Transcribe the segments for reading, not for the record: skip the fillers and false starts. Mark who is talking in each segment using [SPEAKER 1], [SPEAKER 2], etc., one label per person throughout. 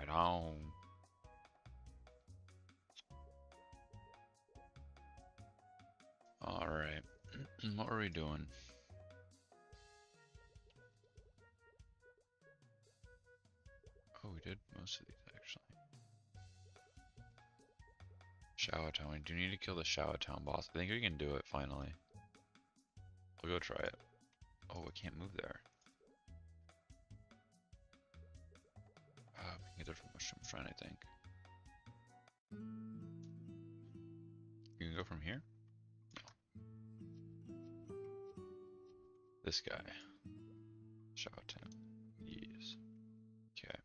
[SPEAKER 1] Right on. Alright. What are we doing? Oh, we did most of these actually. Shower Town. We do need to kill the Shower Town boss. I think we can do it finally. We'll go try it. Oh, I can't move there. We can get there from Mushroom Shrine, I think. You can go from here? No. This guy. Shower Town. Yes. Okay.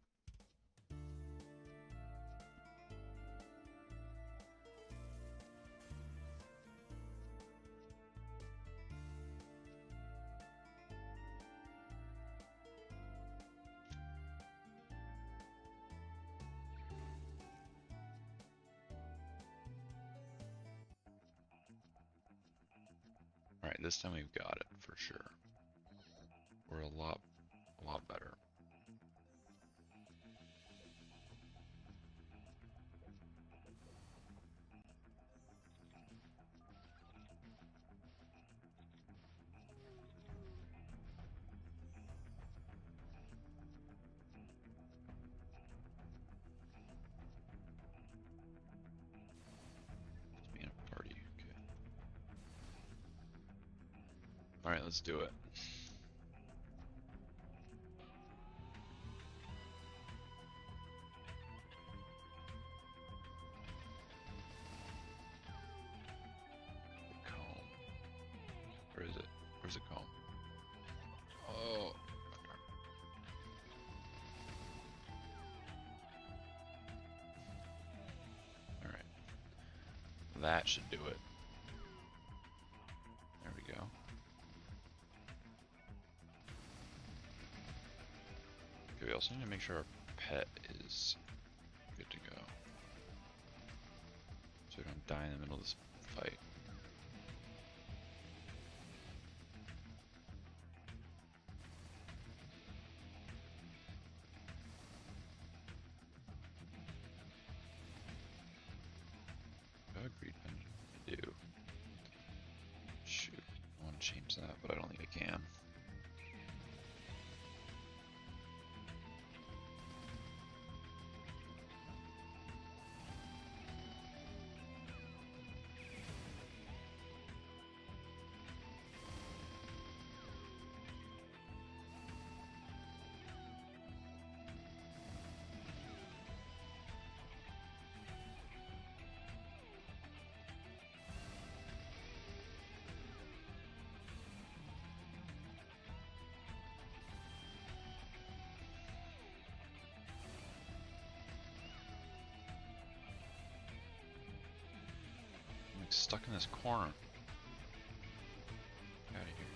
[SPEAKER 1] Alright, this time we've got it for sure. We're a lot better. Let's be in a party, okay. Alright, let's do it. Where is it? Where's the comb? Oh. Alright. That should do it. There we go. Okay, we also need to make sure our pet is good to go. So we don't die in the middle of this fight. Agreed. I do. Shoot. I want to change that, but I don't think I can. I'm like stuck in this corner. Get out of here.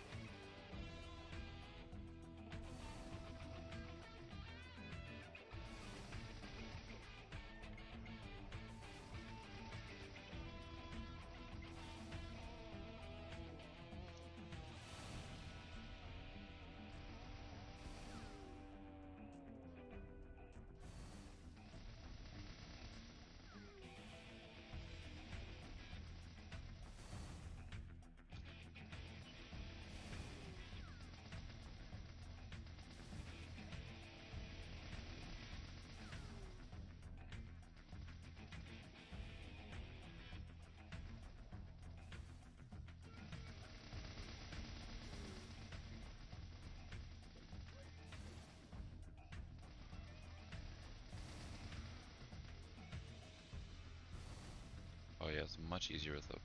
[SPEAKER 1] Oh yeah, it's much easier with the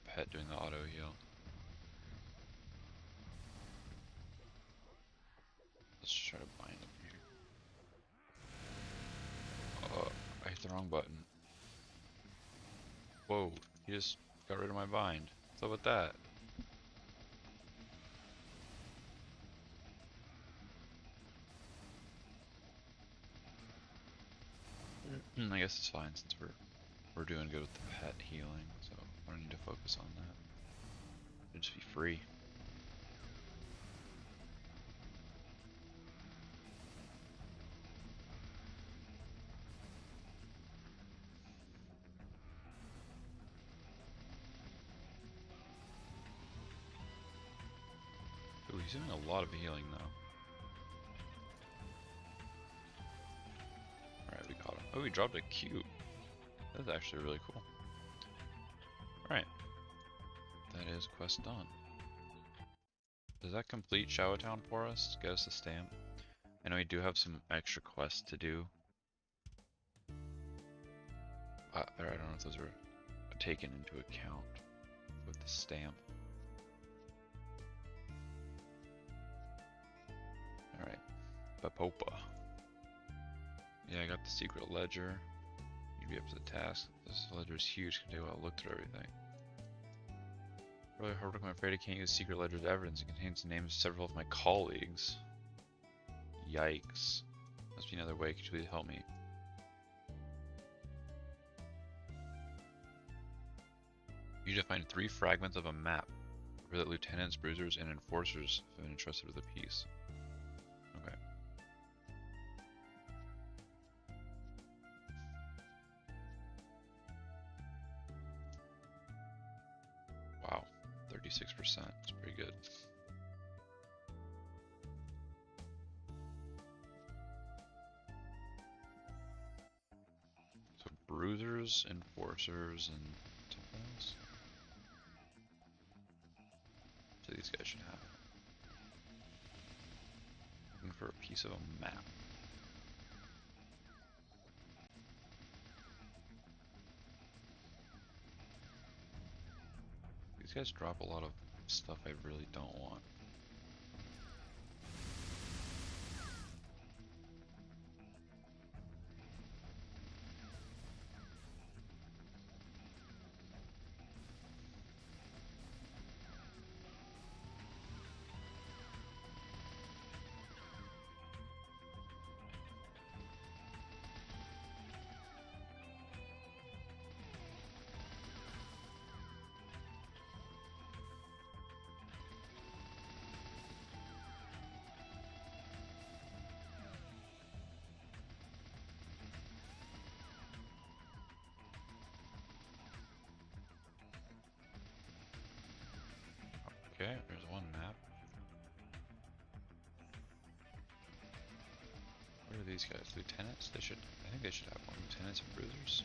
[SPEAKER 1] pet doing the auto heal. Let's try to bind him here. I hit the wrong button. Whoa, he just got rid of my bind. What's up with that? I guess it's fine since we're doing good with the pet healing, so I don't need to focus on that. It'll just be free. He's doing a lot of healing though. Alright, we got him. Oh, we dropped a cube. That's actually really cool. Alright. That is quest done. Does that complete Shadow Town for us? Get us a stamp? I know we do have some extra quests to do. I don't know if those are taken into account with the stamp. Alright. Papopa. Yeah, I got the secret ledger. You'd be up to the task. This ledger is huge. Can do well. Look through everything. Really hard work. I'm afraid I can't use secret ledger as evidence. It contains the names of several of my colleagues. Yikes. Must be another way. Could you please help me? You need to find 3 fragments of a map where the lieutenants, bruisers, and enforcers have been entrusted with a piece. Okay. Wow, 36%. That's pretty good. So bruisers, enforcers, and something. So these guys should have it. Looking for a piece of a map. These guys drop a lot of stuff I really don't want. Okay, there's one map. What are these guys? Lieutenants? They should, I think they should have one. Lieutenants and bruisers.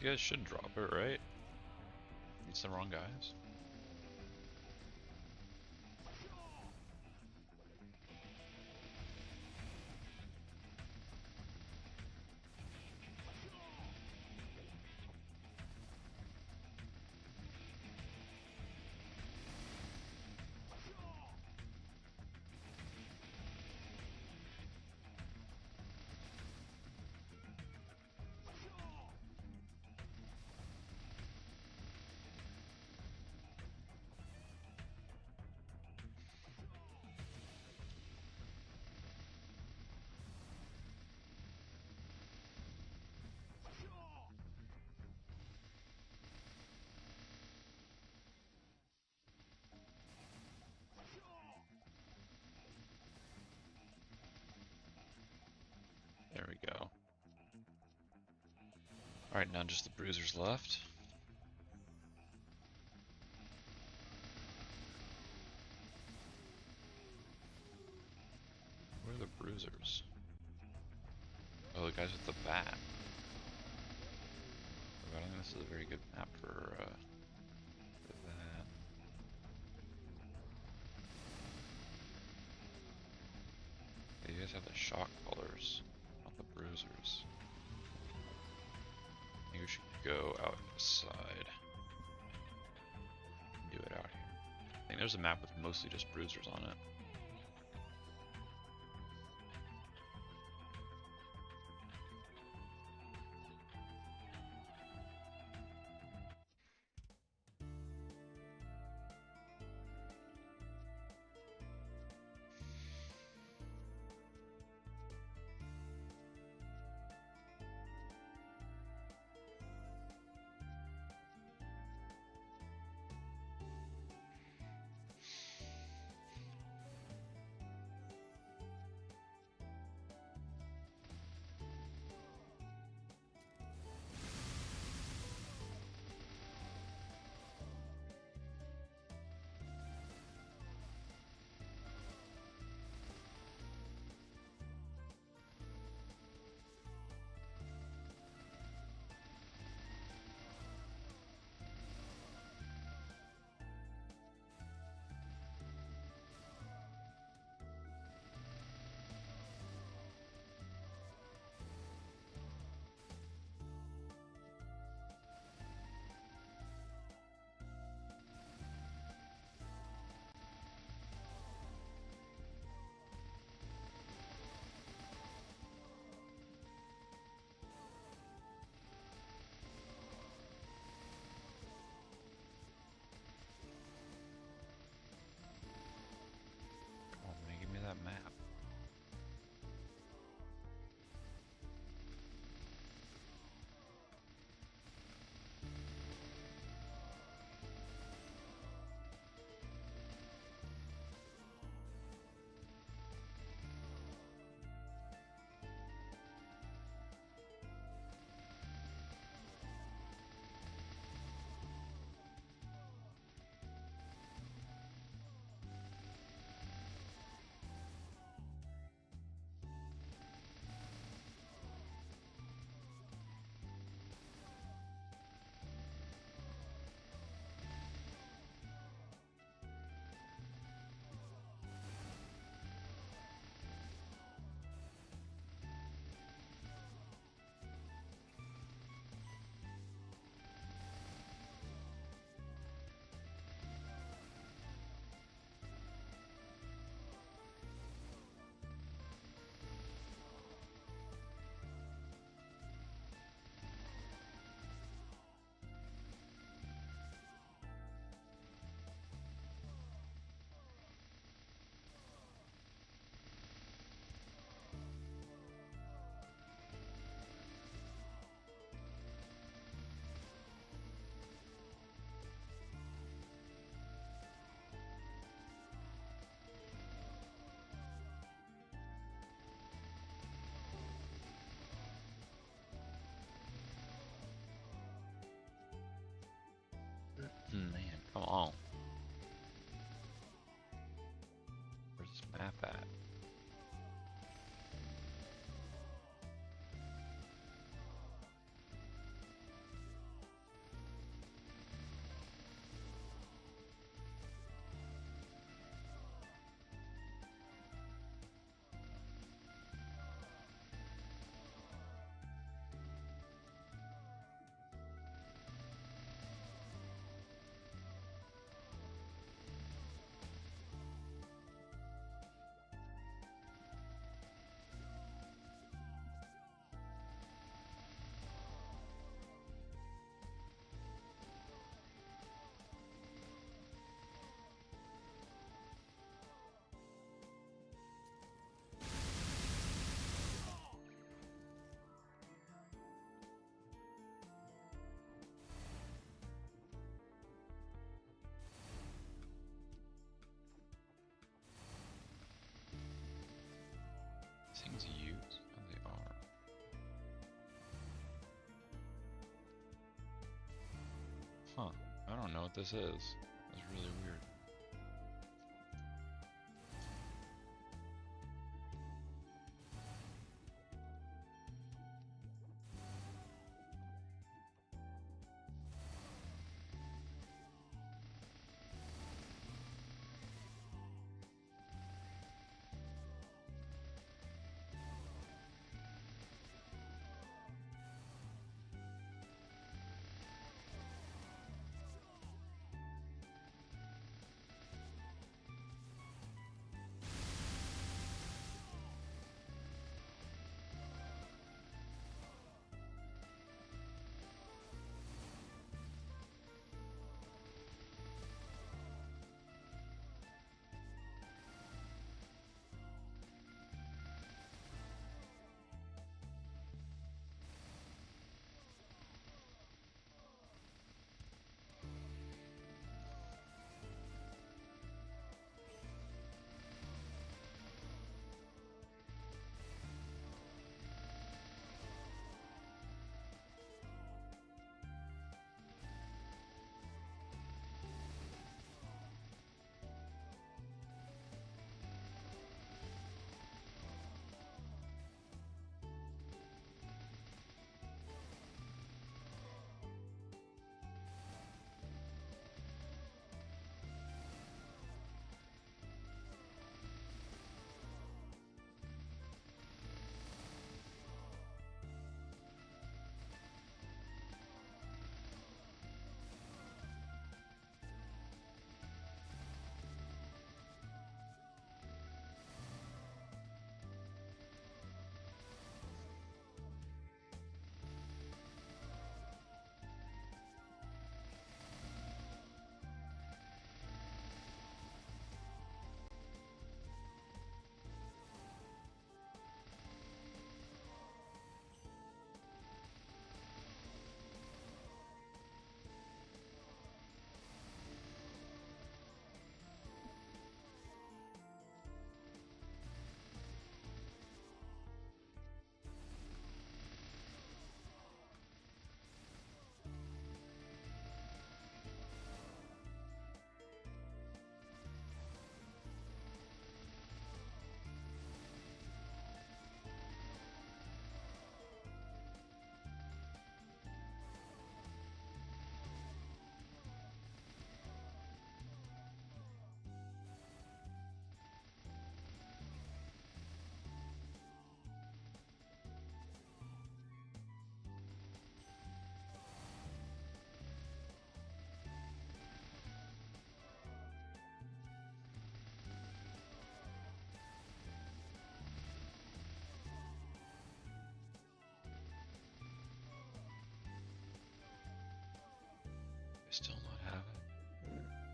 [SPEAKER 1] You guys should drop it, right? It's the wrong guys. There we go. Alright, now just the bruisers left. bat. But I think this is a very good map for that. You guys have the shock colors, not the bruisers. I think we should go outside and do it out here. I think there's a map with mostly just bruisers on it. Come on, man, give me that map. Man, come on. Where's this map at? Things used? Oh, they are. Huh. I don't know what this is. That's really weird.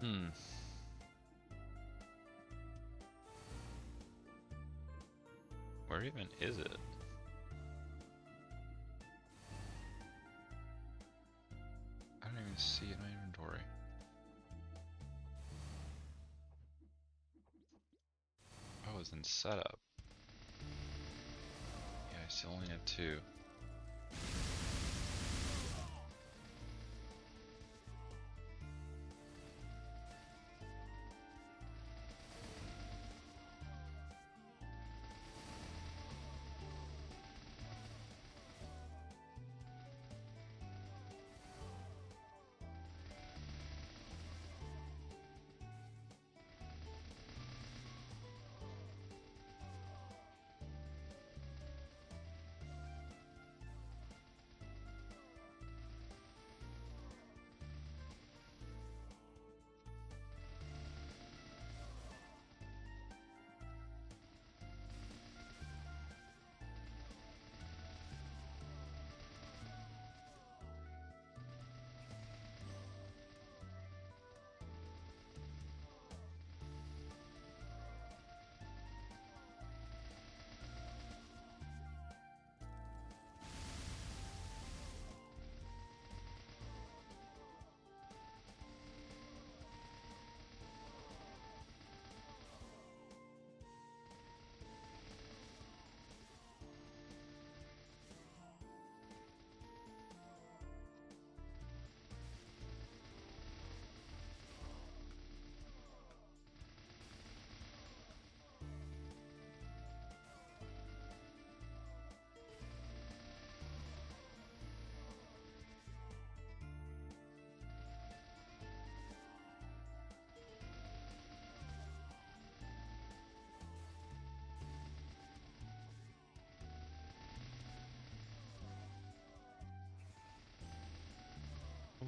[SPEAKER 1] Hmm. Where even is it? I don't even see it in my inventory. Oh, it's in setup. Yeah, I still only have 2.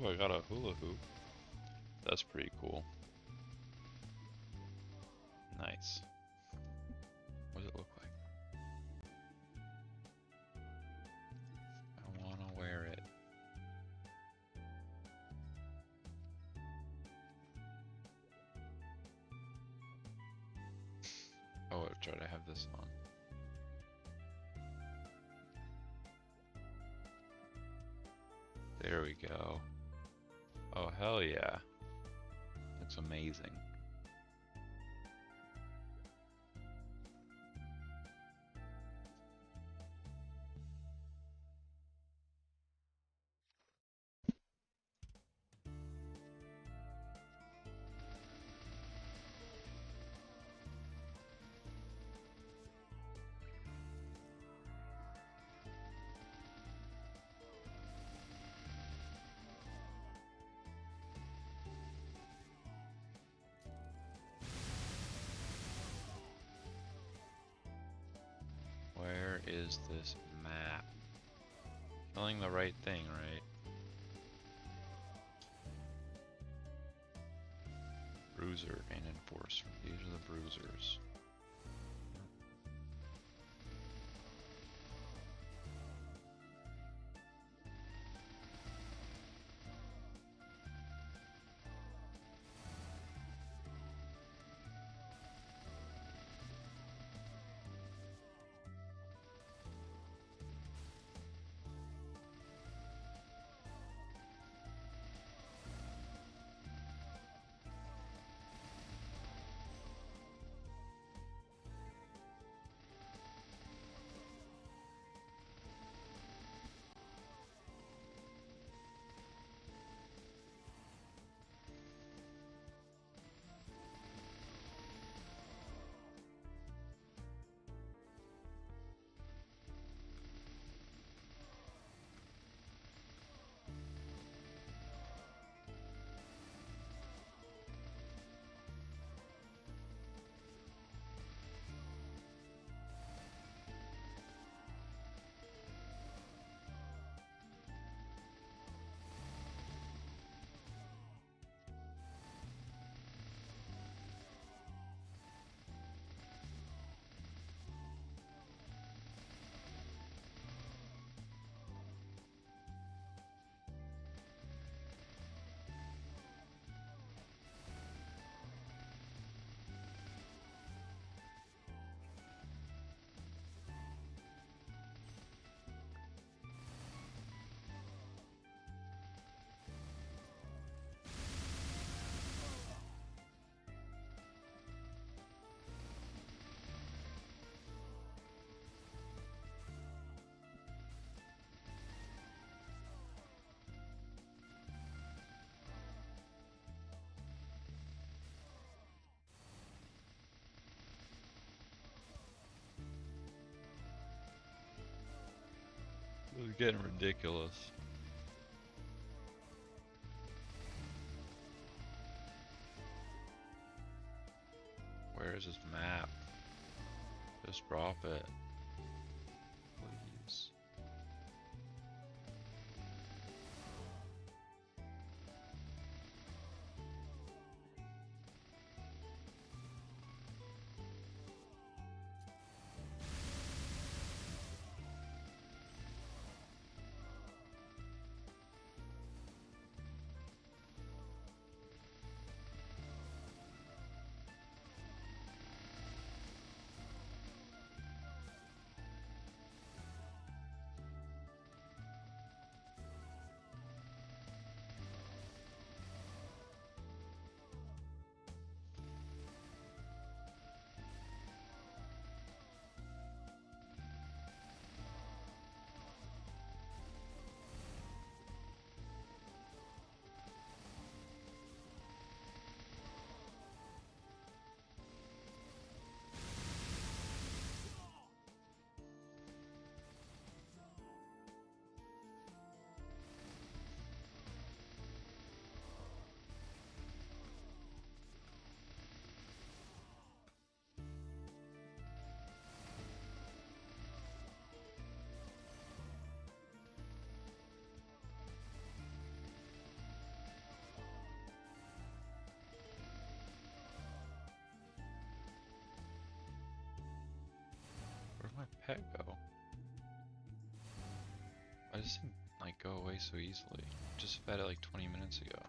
[SPEAKER 1] Oh, I got a hula hoop. That's pretty cool. Nice. What does it look like? I wanna wear it. Oh, I'll try to have this on. There we go. Oh, hell yeah. Looks amazing. Where is this map? Killing the right thing, right? Bruiser and Enforcer. These are the bruisers. It's getting ridiculous. Where is this map? Just drop it. Please. Where'd my pet go? I just didn't like go away so easily. Just fed it like 20 minutes ago.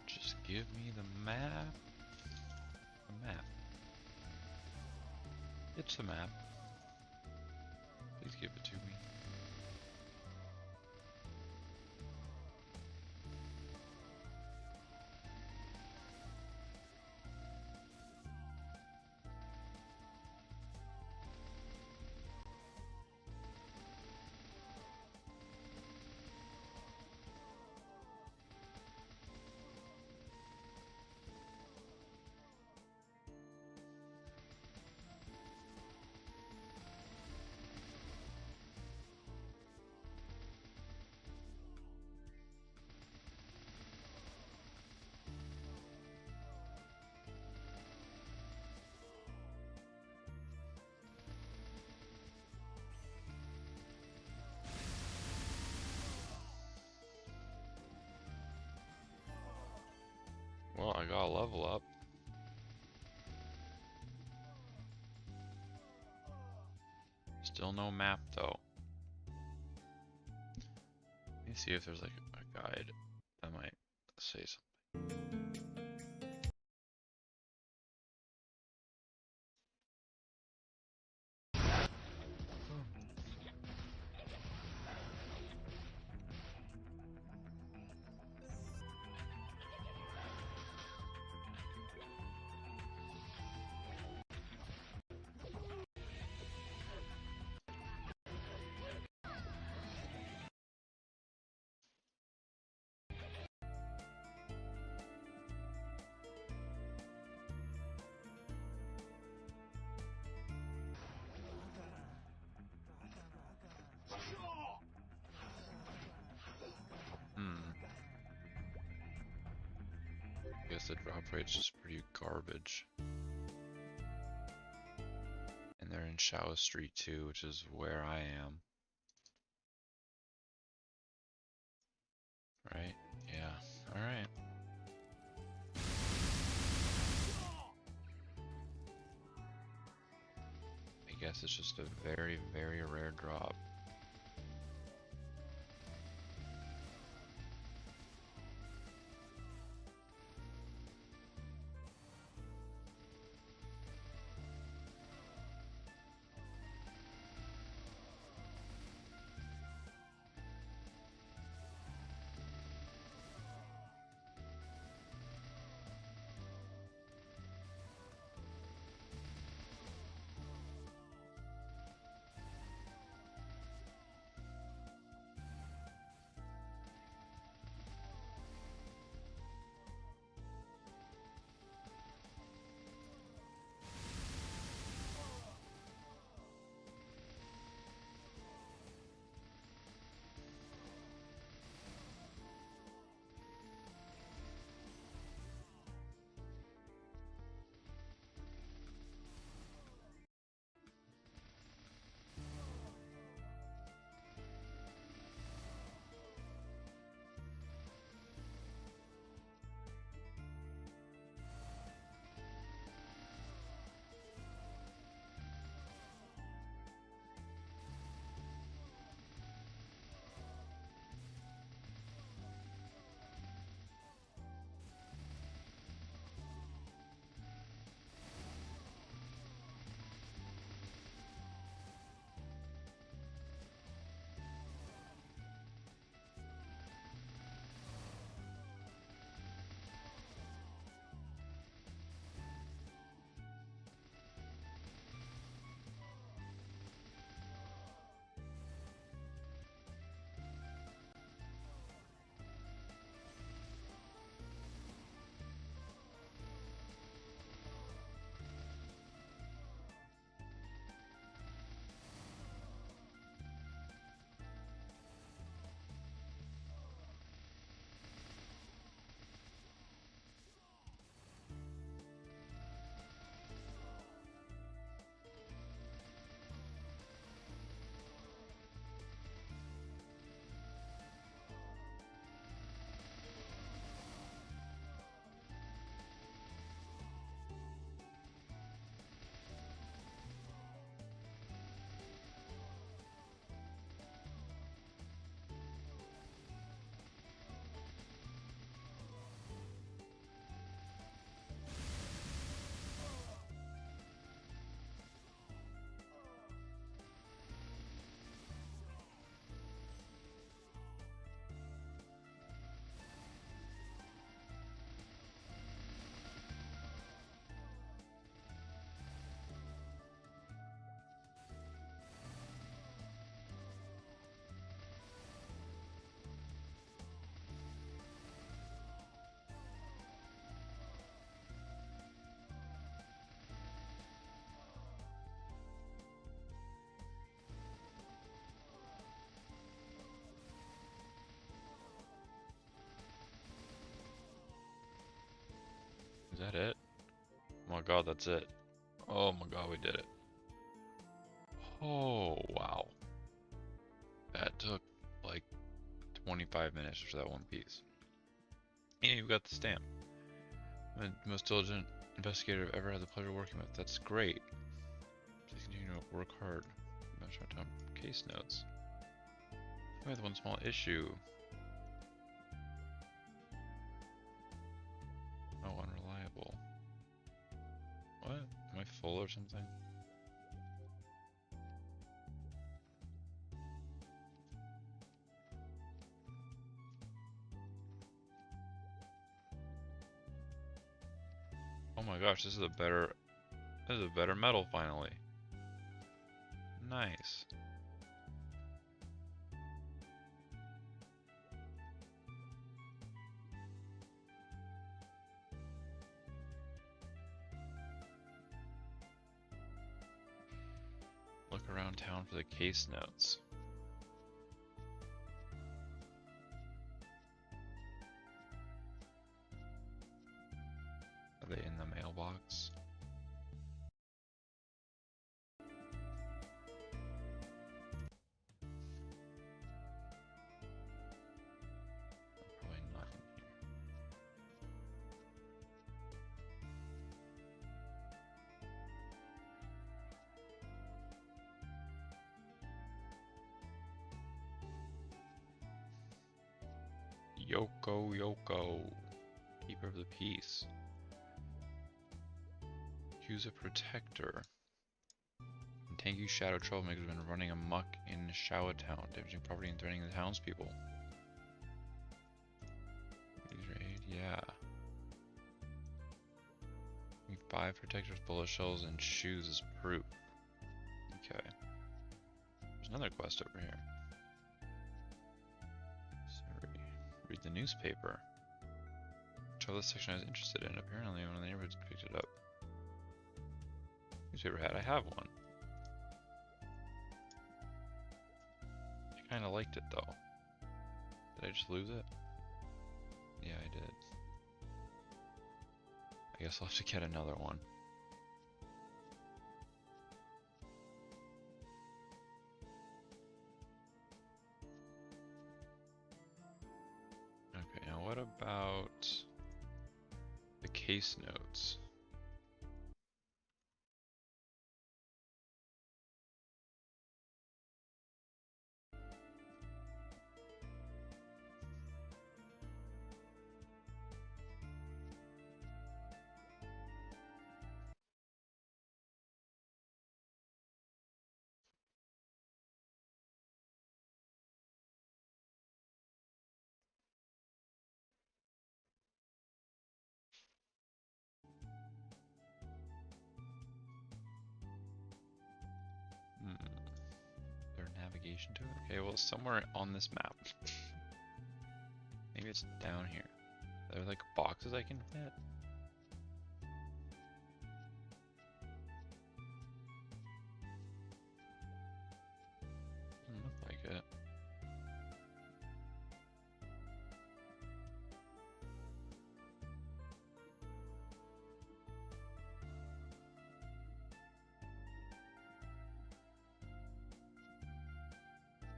[SPEAKER 1] Just give me the map. The map. It's the map. Please give it to me. Well, I got a level up. Still no map though. Let me see if there's like a guide that might say something. I guess the drop rate's just pretty garbage. And they're in Shao Street too, which is where I am. Right? Yeah. Alright. I guess it's just a very, very rare drop. Is that it? Oh my god, that's it. Oh my god, we did it. Oh, wow. That took like 25 minutes for that one piece. And you got the stamp. I'm the most diligent investigator I've ever had the pleasure of working with. That's great. Please continue to work hard. Match my time case notes. I have one small issue. Oh, unreliable. What? Am I full or something? Oh my gosh, this is a better metal finally. Nice. Look around town for the case notes. they in the mailbox? Probably not in here. Yoko Yoko, Keeper of the Peace. Use a protector. And tanky shadow troublemakers have been running amok in Shawa Town, damaging property and threatening the townspeople. Use aid, yeah. Need 5 protectors, bullet shells, and shoes as proof. Okay. There's another quest over here. Sorry. Read the newspaper. Which other section I was interested in. Apparently one of the neighborhoods picked it up. Newspaper hat, I have one. I kinda liked it though. Did I just lose it? Yeah, I did. I guess I'll have to get another one. Okay, now what about the case notes? Is there navigation to it? Okay, well, somewhere on this map. Maybe it's down here. Are there like boxes I can hit? Doesn't look like it.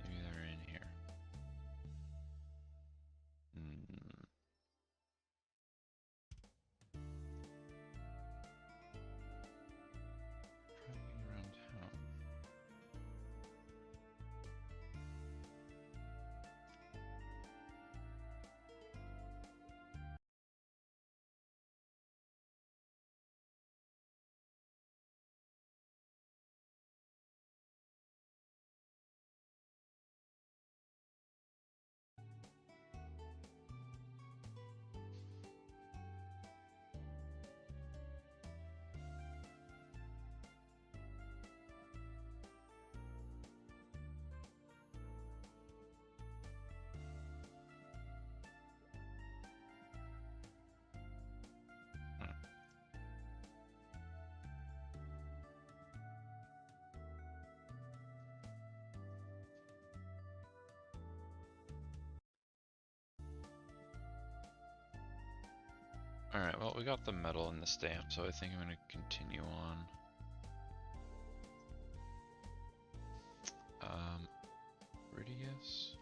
[SPEAKER 1] Maybe they're in here. Traveling around town. Alright, well, we got the medal and the stamp, so I think I'm going to continue on. Critias?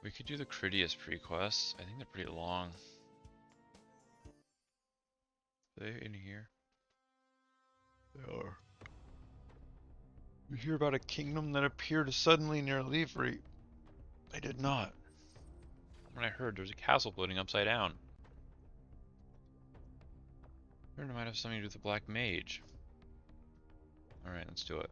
[SPEAKER 1] We could do the Critias pre-quests. I think they're pretty long. Are they in here? They are. You hear about a kingdom that appeared suddenly near Leafrey? I did not. When I heard there was a castle floating upside down. I heard it might have something to do with the Black Mage. Alright, let's do it.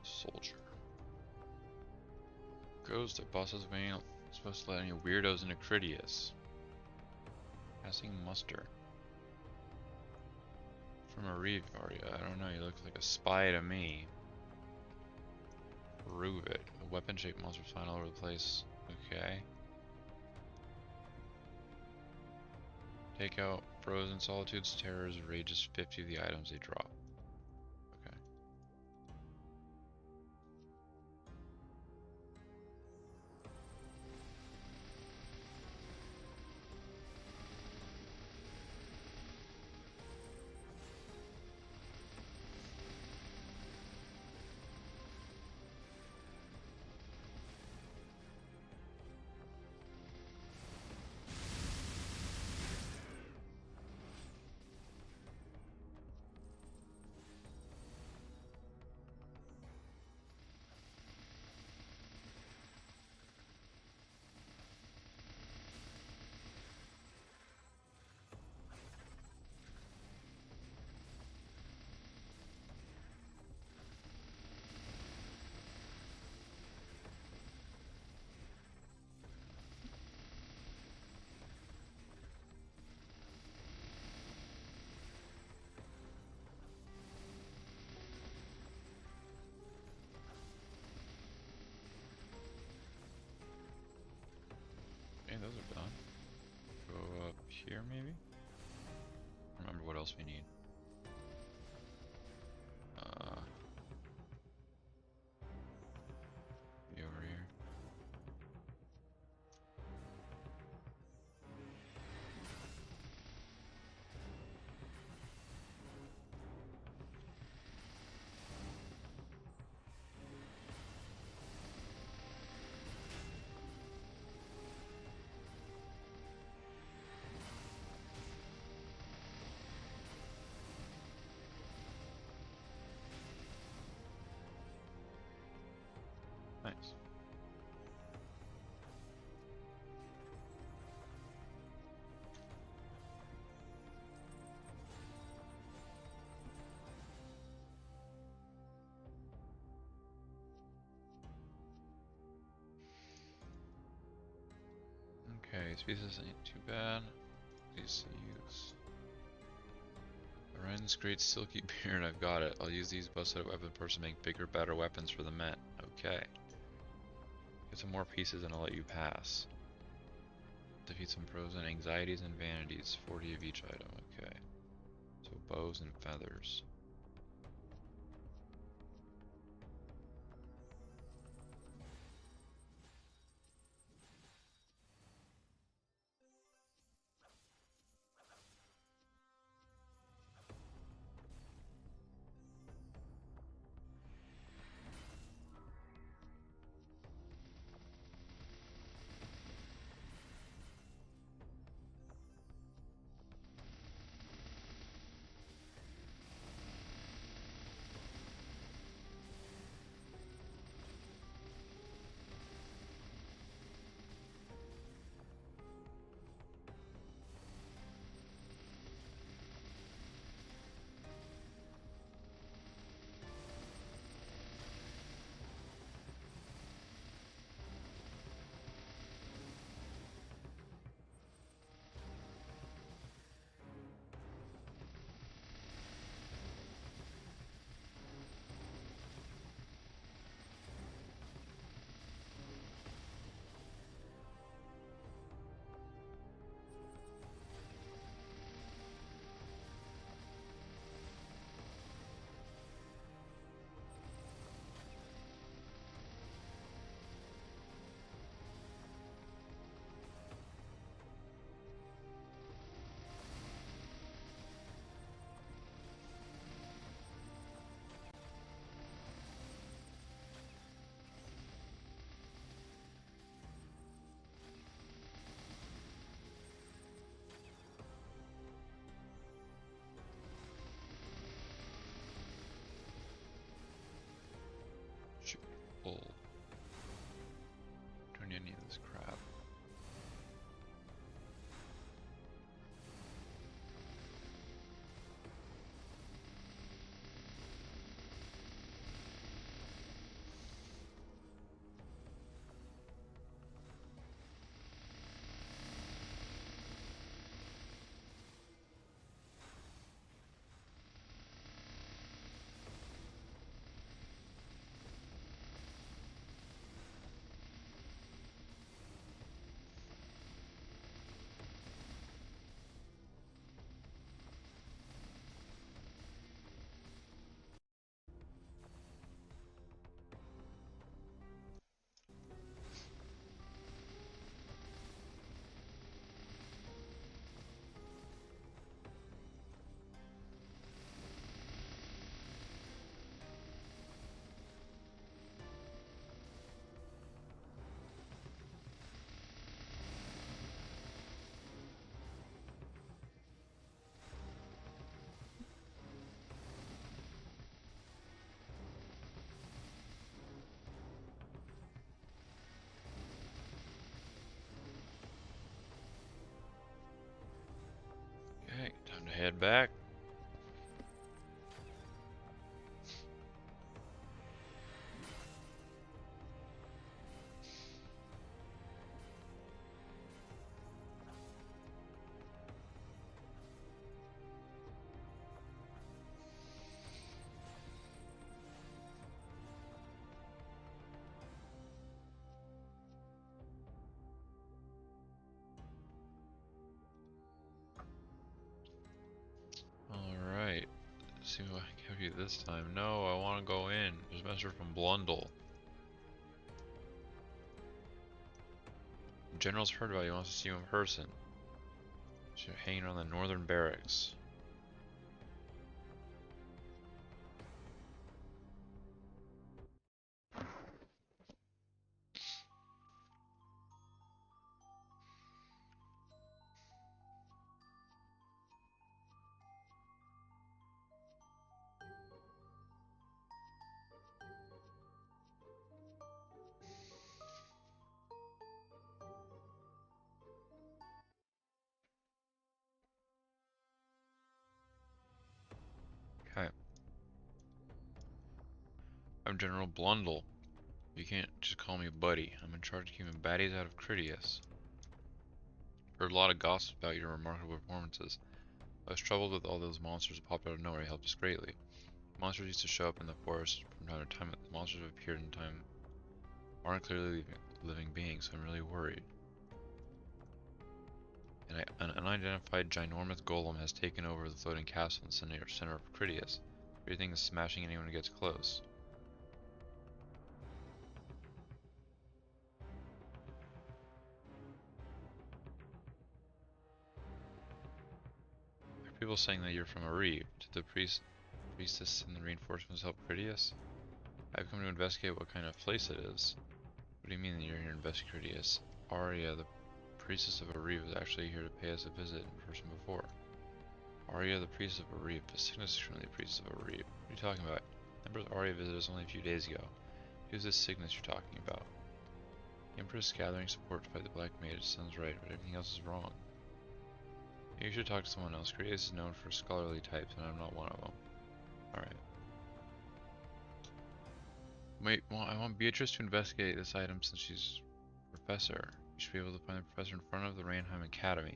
[SPEAKER 1] Soldier. Ghost of bosses ain't supposed to let any weirdos into Critias. Passing muster. From a Revaria, I don't know, he looks like a spy to me. Prove it. A weapon-shaped monsters flying all over the place. Okay. Take out Frozen Solitude's terrors, rages 50 of the items they drop. Okay. Okay, those are done. Go up here, maybe? Remember what else we need. Be over here. Nice. Okay, species ain't too bad. Please use. Oriion's great silky beard, I've got it. I'll use these busted weapon parts to make bigger, better weapons for the Met. Okay. Get some more pieces and I'll let you pass. Defeat some pros and anxieties and vanities. 40 of each item. Okay. So bows and feathers. Head back. Alright. See what I can give you this time. No, I want to go in. There's a messenger from Blundell. The general's heard about you, wants to see you in person. So you're hanging around the northern barracks. Okay. I'm General Blundell. You can't just call me buddy. I'm in charge of keeping baddies out of Critias. Heard a lot of gossip about your remarkable performances. I was troubled with all those monsters that popped out of nowhere. You helped us greatly. Monsters used to show up in the forest from time to time, but the monsters have appeared in time aren't clearly living beings, so I'm really worried. And an unidentified ginormous golem has taken over the floating castle in the center of Critias. Everything is smashing anyone who gets close. There are people saying that you're from Areve. Did the priestess and the reinforcements help Critias? I've come to investigate what kind of place it is. What do you mean that you're here to investigate Critias? Arya, the priestess of Areve, was actually here to pay us a visit in person before. Arya, the priestess of Areve. The sickness is currently the priestess of Areve. What are you talking about? Empress Arya visited us only a few days ago. Who's this sickness you're talking about? The Empress is gathering support to fight the Black Mage. Sounds right, but everything else is wrong. Maybe you should talk to someone else. Critias is known for scholarly types, and I'm not one of them. Alright. Wait, well, I want Beatrice to investigate this item since she's professor. You should be able to find the professor in front of the Ranheim Academy.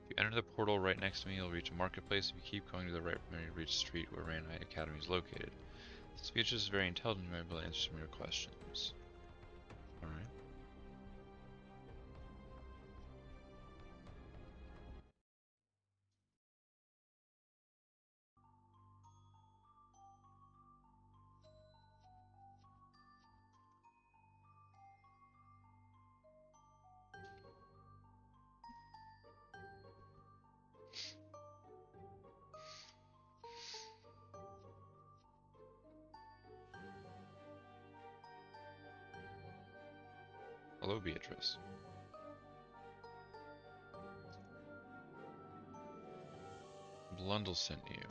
[SPEAKER 1] If you enter the portal right next to me, you'll reach a marketplace. If you keep going to the right from there, you'll reach the street where Ranheim Academy is located. Since Beatrice is very intelligent, you might be able to answer some of your questions. Alright. Hello, Beatrice. Blundell sent you.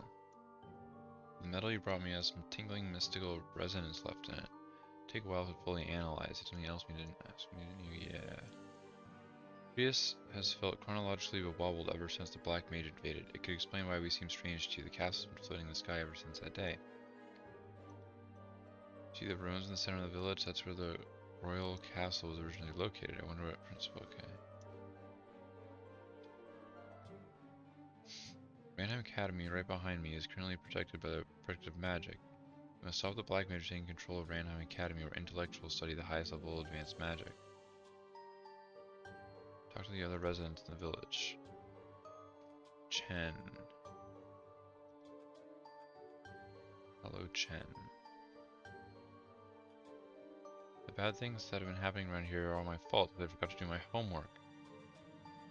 [SPEAKER 1] The metal you brought me has some tingling mystical resonance left in it. Take a while to fully analyze it. Something else we didn't ask me, didn't you? Yeah. Critias has felt chronologically wobbled ever since the Black Mage invaded. It could explain why we seem strange to you. The castle's been floating in the sky ever since that day. See the ruins in the center of the village? That's where the royal castle was originally located. I wonder what principal. Okay. Ranheim Academy, right behind me, is currently protected by the protective magic. We must stop the Black Mage taking control of Ranheim Academy, where intellectuals study the highest level of advanced magic. Talk to the other residents in the village. Chen. Hello, Chen. The bad things that have been happening around here are all my fault, but I forgot to do my homework.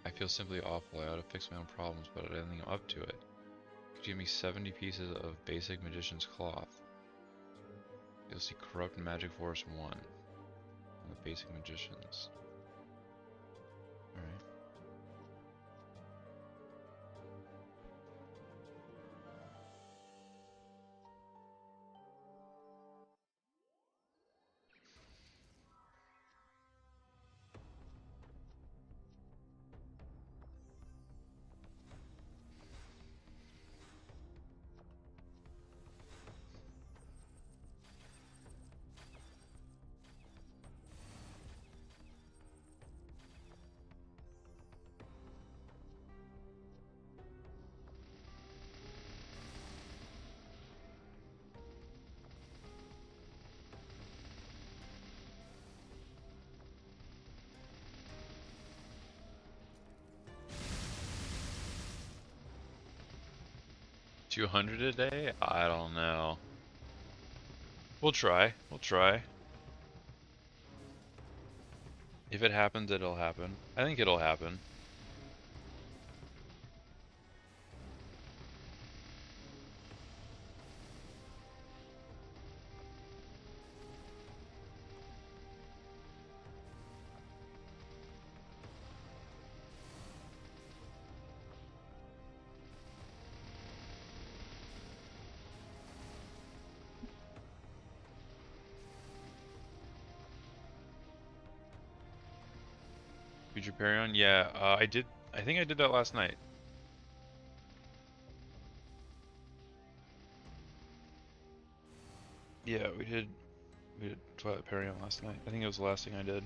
[SPEAKER 1] I feel simply awful. I ought to fix my own problems, but I don't think I'm up to it. Could you give me 70 pieces of basic magician's cloth? You'll see Corrupt Magic Force 1. On the basic magicians. Alright. 200 a day? I don't know. We'll try. We'll try. If it happens, it'll happen. I think it'll happen. Future Perion? Yeah, I did. I think I did that last night. Yeah, we did Twilight Perion last night. I think it was the last thing I did.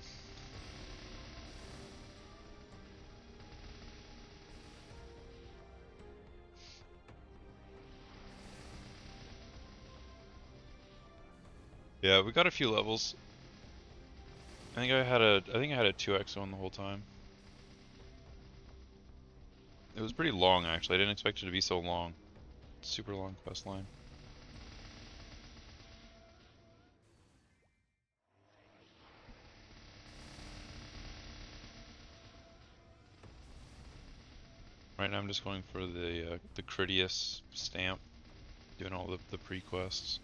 [SPEAKER 1] Yeah, we got a few levels. I think I had a 2x on the whole time. It was pretty long actually. I didn't expect it to be so long. Super long quest line. Right now I'm just going for the Critias stamp, doing all the pre-quests.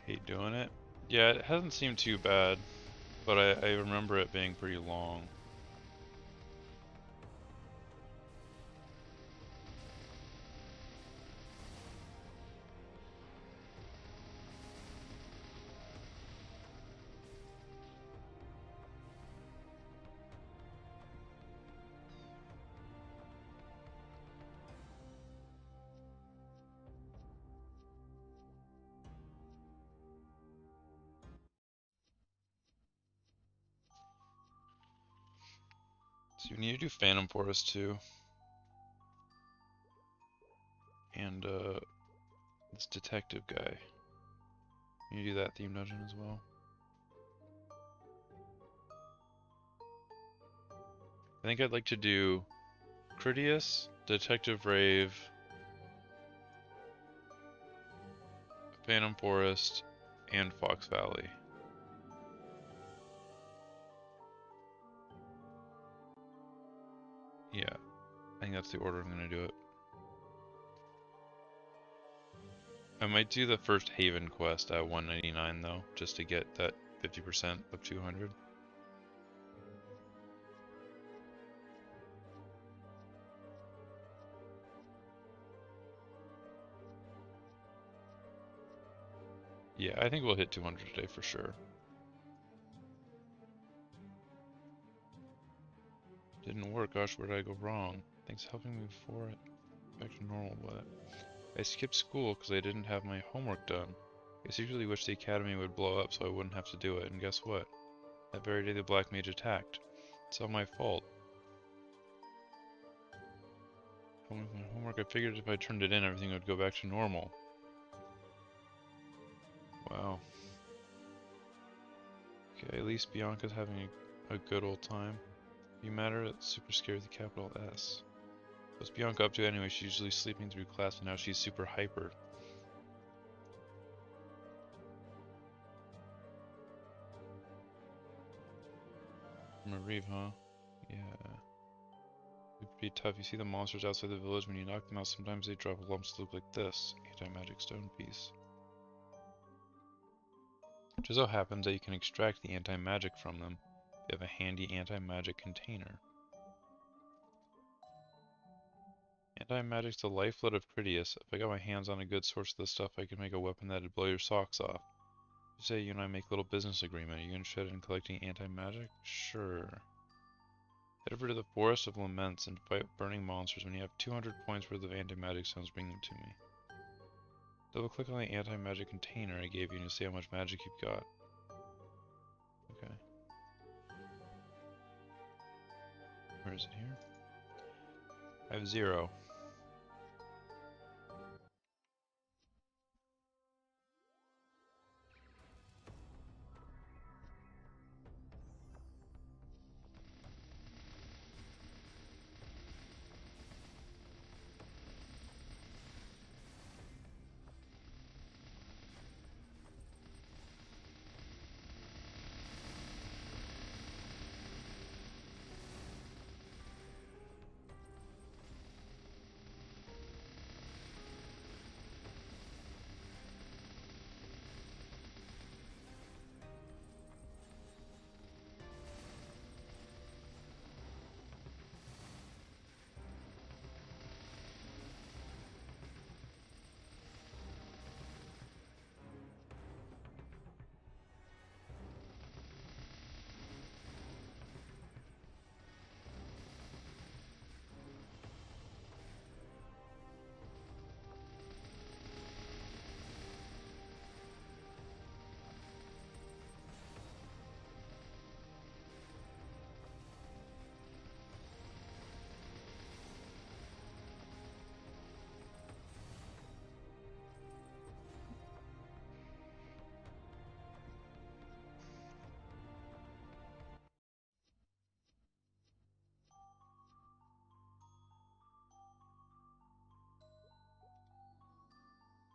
[SPEAKER 1] Hate doing it. Yeah, it hasn't seemed too bad, but I remember it being pretty long. So you need to do Phantom Forest too. And this detective guy. You do that theme dungeon as well. I think I'd like to do Critias, Detective Rave, Phantom Forest, and Fox Valley. Yeah, I think that's the order I'm gonna do it. I might do the first Haven quest at 199 though, just to get that 50% of 200. Yeah, I think we'll hit 200 today for sure. Didn't work, gosh, where did I go wrong? Thanks for helping me before it back to normal, but I skipped school because I didn't have my homework done. I secretly wish the academy would blow up so I wouldn't have to do it, and guess what? That very day the Black Mage attacked. It's all my fault. Home with my homework, I figured if I turned it in, everything would go back to normal. Wow. Okay, at least Bianca's having a good old time. You matter? It's super scary with a capital S. What's Bianca up to anyway? She's usually sleeping through class, but now she's super hyper. Marie, huh? Yeah. It'd be tough. You see the monsters outside the village, when you knock them out, sometimes they drop lumps that look like this. Anti-magic stone piece. It just so happens that you can extract the anti-magic from them. You have a handy anti-magic container. Anti-magic's the lifeblood of Critias. If I got my hands on a good source of this stuff, I could make a weapon that'd blow your socks off. You say you and I make a little business agreement. Are you interested in collecting anti-magic? Sure. Head over to the Forest of Laments and fight burning monsters. When you have 200 points worth of anti-magic stones, bring them to me. Double click on the anti-magic container I gave you to see how much magic you've got. Okay. Where is it here? I have 0.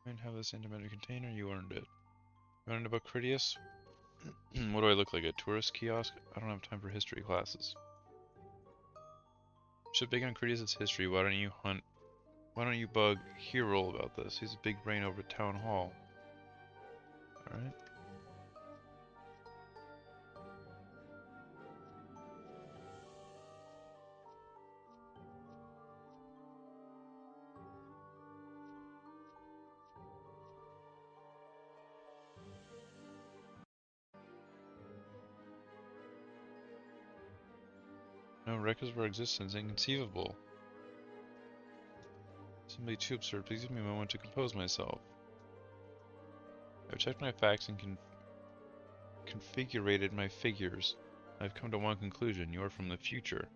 [SPEAKER 1] You have this anti-magic container, you earned it. You want to know about Critias? What do I look like, a tourist kiosk? I don't have time for history classes. Should big on Critias' history, why don't you bug Hero about this? He's a big brain over at Town Hall. Alright. No records of our existence, inconceivable. Simply too absurd. Please give me a moment to compose myself. I've checked my facts and configurated my figures. I've come to one conclusion. You are from the future.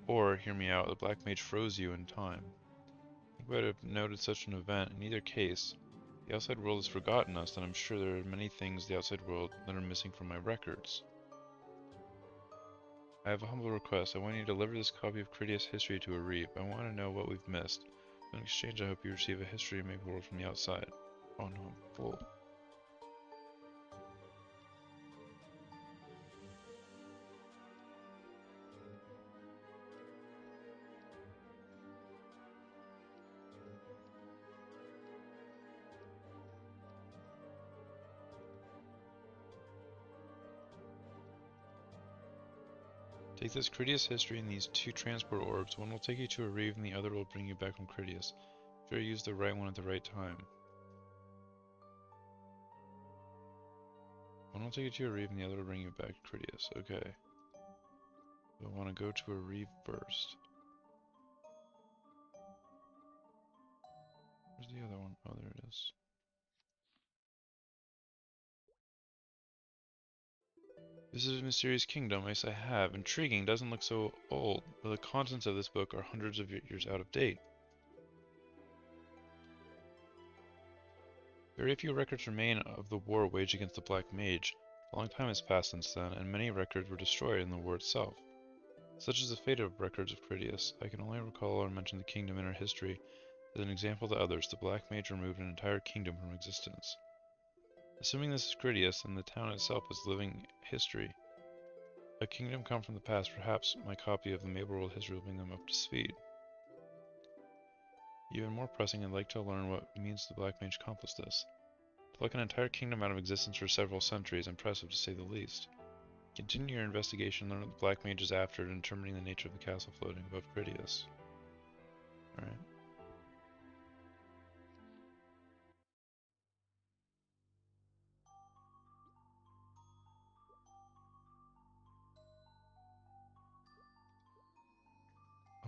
[SPEAKER 1] Or, hear me out, the Black Mage froze you in time. I think I would have noted such an event. In either case, the outside world has forgotten us, and I'm sure there are many things the outside world that are missing from my records. I have a humble request. I want you to deliver this copy of Critias' history to Arib. I want to know what we've missed. In exchange, I hope you receive a history of Maple World from the outside. Oh no, I'm full. Take this Critias history and these 2 transport orbs. One will take you to Arib and the other will bring you back from Critias. Better use the right one at the right time. One will take you to Arib and the other will bring you back to Critias. Okay. I want to go to Arib first. Where's the other one? Oh, there it is. This is a mysterious kingdom. Yes, I have. Intriguing. Doesn't look so old, but the contents of this book are hundreds of years out of date. Very few records remain of the war waged against the Black Mage. A long time has passed since then, and many records were destroyed in the war itself. Such is the fate of records of Critias. I can only recall or mention the kingdom in our history as an example to others. The Black Mage removed an entire kingdom from existence. Assuming this is Critias, then the town itself is living history. A kingdom come from the past, perhaps my copy of the Maple World history will bring them up to speed. Even more pressing, I'd like to learn what it means the Black Mage accomplished this. To pluck an entire kingdom out of existence for several centuries, impressive to say the least. Continue your investigation, learn what the Black Mage is after, determining the nature of the castle floating above Critias. Alright.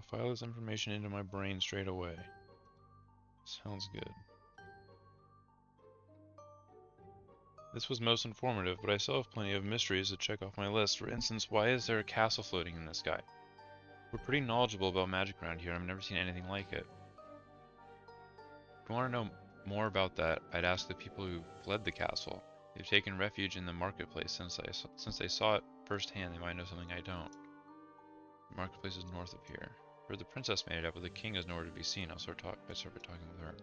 [SPEAKER 1] File this information into my brain straight away. Sounds good. This was most informative, but I still have plenty of mysteries to check off my list. For instance, why is there a castle floating in the sky? We're pretty knowledgeable about magic around here, and I've never seen anything like it. If you want to know more about that, I'd ask the people who fled the castle. They've taken refuge in the marketplace since they saw it firsthand. They might know something I don't. The marketplace is north of here. Heard the princess made it up, but the king is nowhere to be seen. I started talking with her.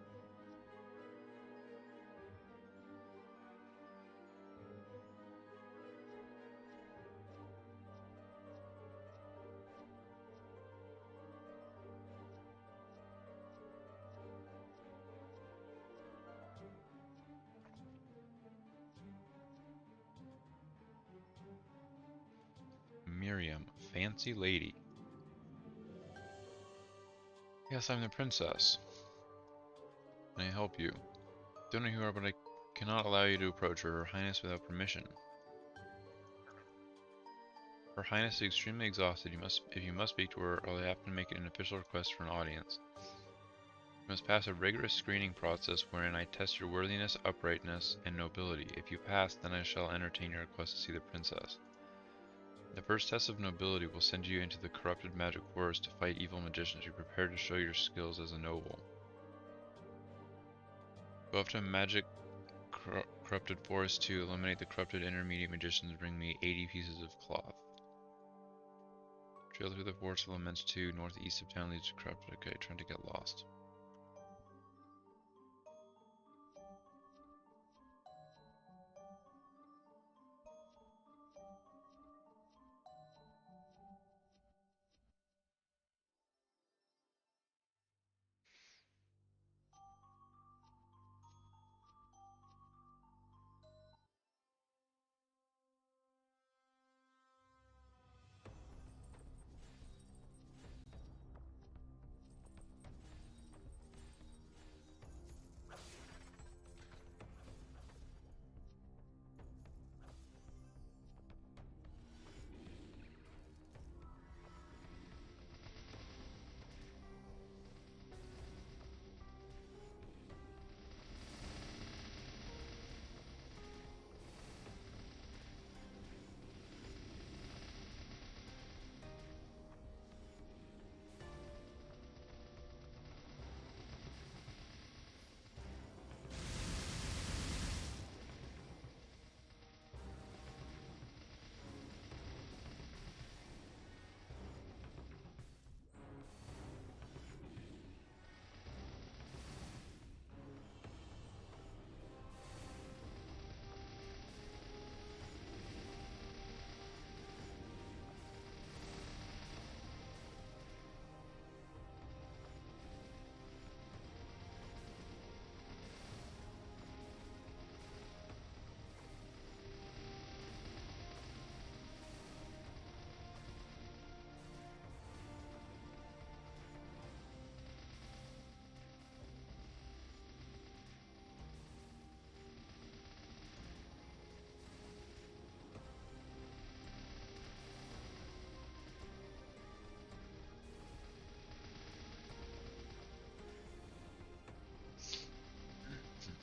[SPEAKER 1] Miriam, fancy lady. Yes, I'm the princess. Can I help you? Don't know who you are, but I cannot allow you to approach Her Highness without permission. Her Highness is extremely exhausted. If you must speak to her, I'll have to make an official request for an audience. You must pass a rigorous screening process wherein I test your worthiness, uprightness, and nobility. If you pass, then I shall entertain your request to see the princess. The first test of nobility will send you into the corrupted magic forest to fight evil magicians. Be prepared to show your skills as a noble. Go up to magic corrupted forest to eliminate the corrupted intermediate magicians. Bring me 80 pieces of cloth. Trail through the forest of laments to northeast of town leads to corrupted. Okay, trying to get lost.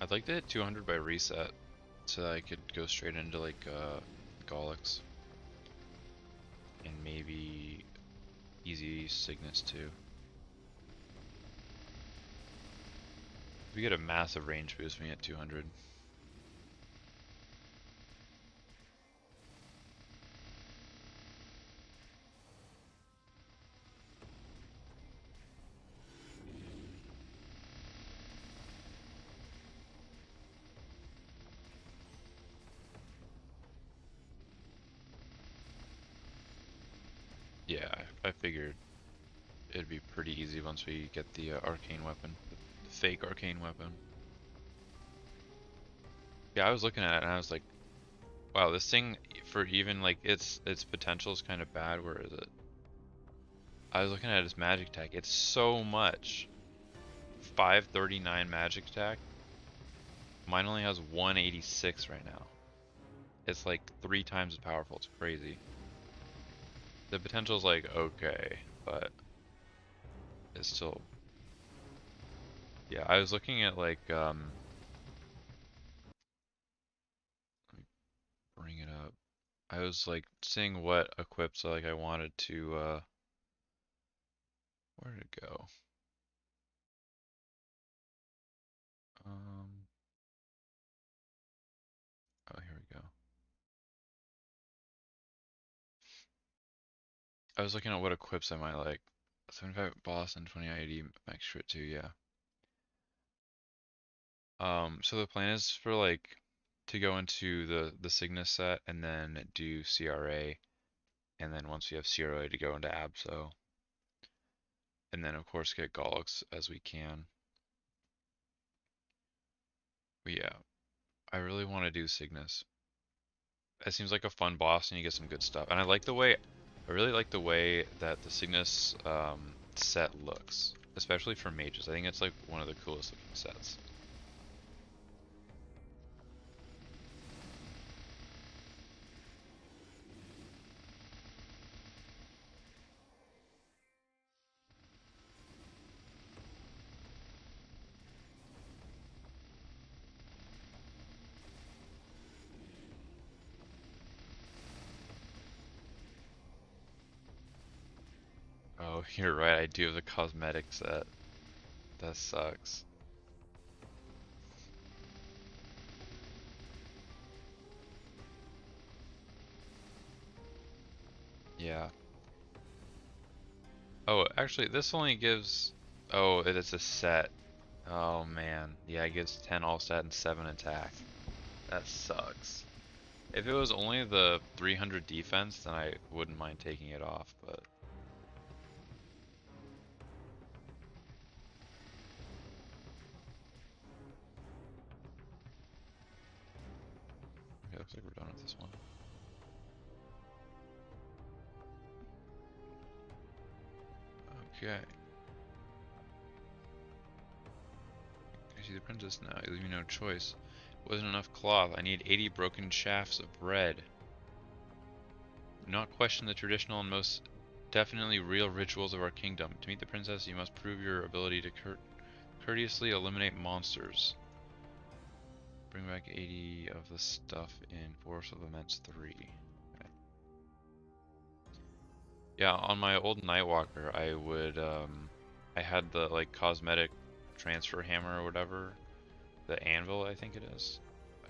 [SPEAKER 1] I'd like to hit 200 by reset, so that I could go straight into like Gollix. And maybe easy Cygnus too. We get a massive range boost when we hit 200. Yeah, I figured it'd be pretty easy once we get the arcane weapon, the fake arcane weapon. Yeah, I was looking at it and I was like, wow, this thing for even like its potential is kind of bad. Where is it? I was looking at its magic attack. It's so much. 539 magic attack. Mine only has 186 right now. It's like 3 times as powerful. It's crazy. The potential's like okay, but is still, yeah, I was looking at like, let me bring it up. I was like seeing what equips like I wanted to, where did it go? Um, oh, here we go. I was looking at what equips I might like. 75 boss and 20 ID max crit too, yeah. So the plan is for like to go into the Cygnus set and then do CRA, and then once we have CRA to go into Abso, and then of course get Gollux as we can. But yeah, I really want to do Cygnus. It seems like a fun boss and you get some good stuff. And I like the way, I really like the way that the Cygnus set looks, especially for mages. I think it's like one of the coolest looking sets. Oh, you're right, I do have the cosmetic set. That sucks. Yeah. Oh, actually, this only gives... Oh, it's a set. Oh, man. Yeah, it gives 10 all stat and 7 attack. That sucks. If it was only the 300 defense, then I wouldn't mind taking it off, but... Okay, looks like we're done with this one. Okay. I see the princess now. You leave me no choice. Wasn't enough cloth. I need 80 broken shafts of bread. Do not question the traditional and most definitely real rituals of our kingdom. To meet the princess, you must prove your ability to courteously eliminate monsters. Bring back 80 of the stuff in Force of Laments 3. Okay. Yeah, on my old Nightwalker, I would, I had the, like, cosmetic transfer hammer or whatever. The anvil, I think it is.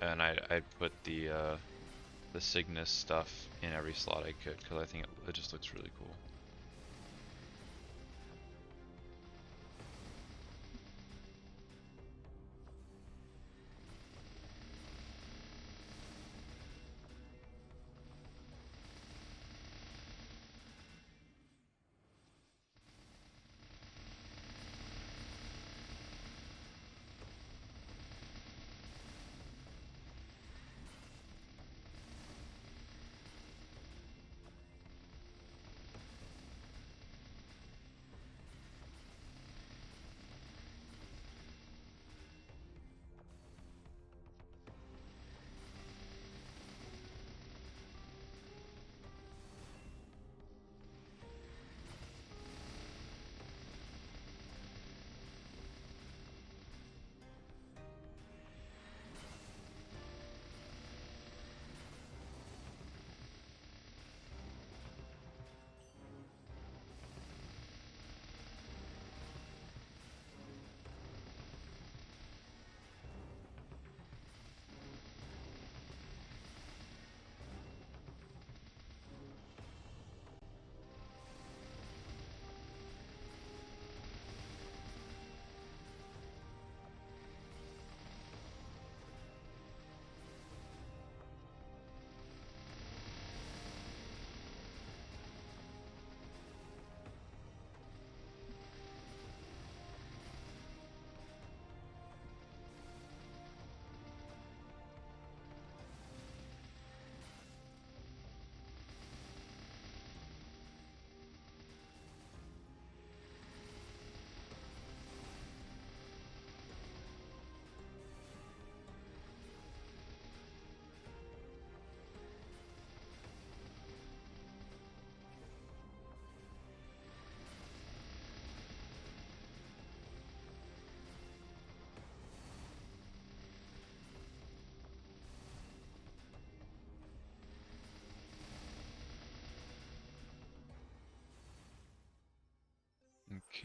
[SPEAKER 1] And I'd put the Cygnus stuff in every slot I could, because I think it just looks really cool.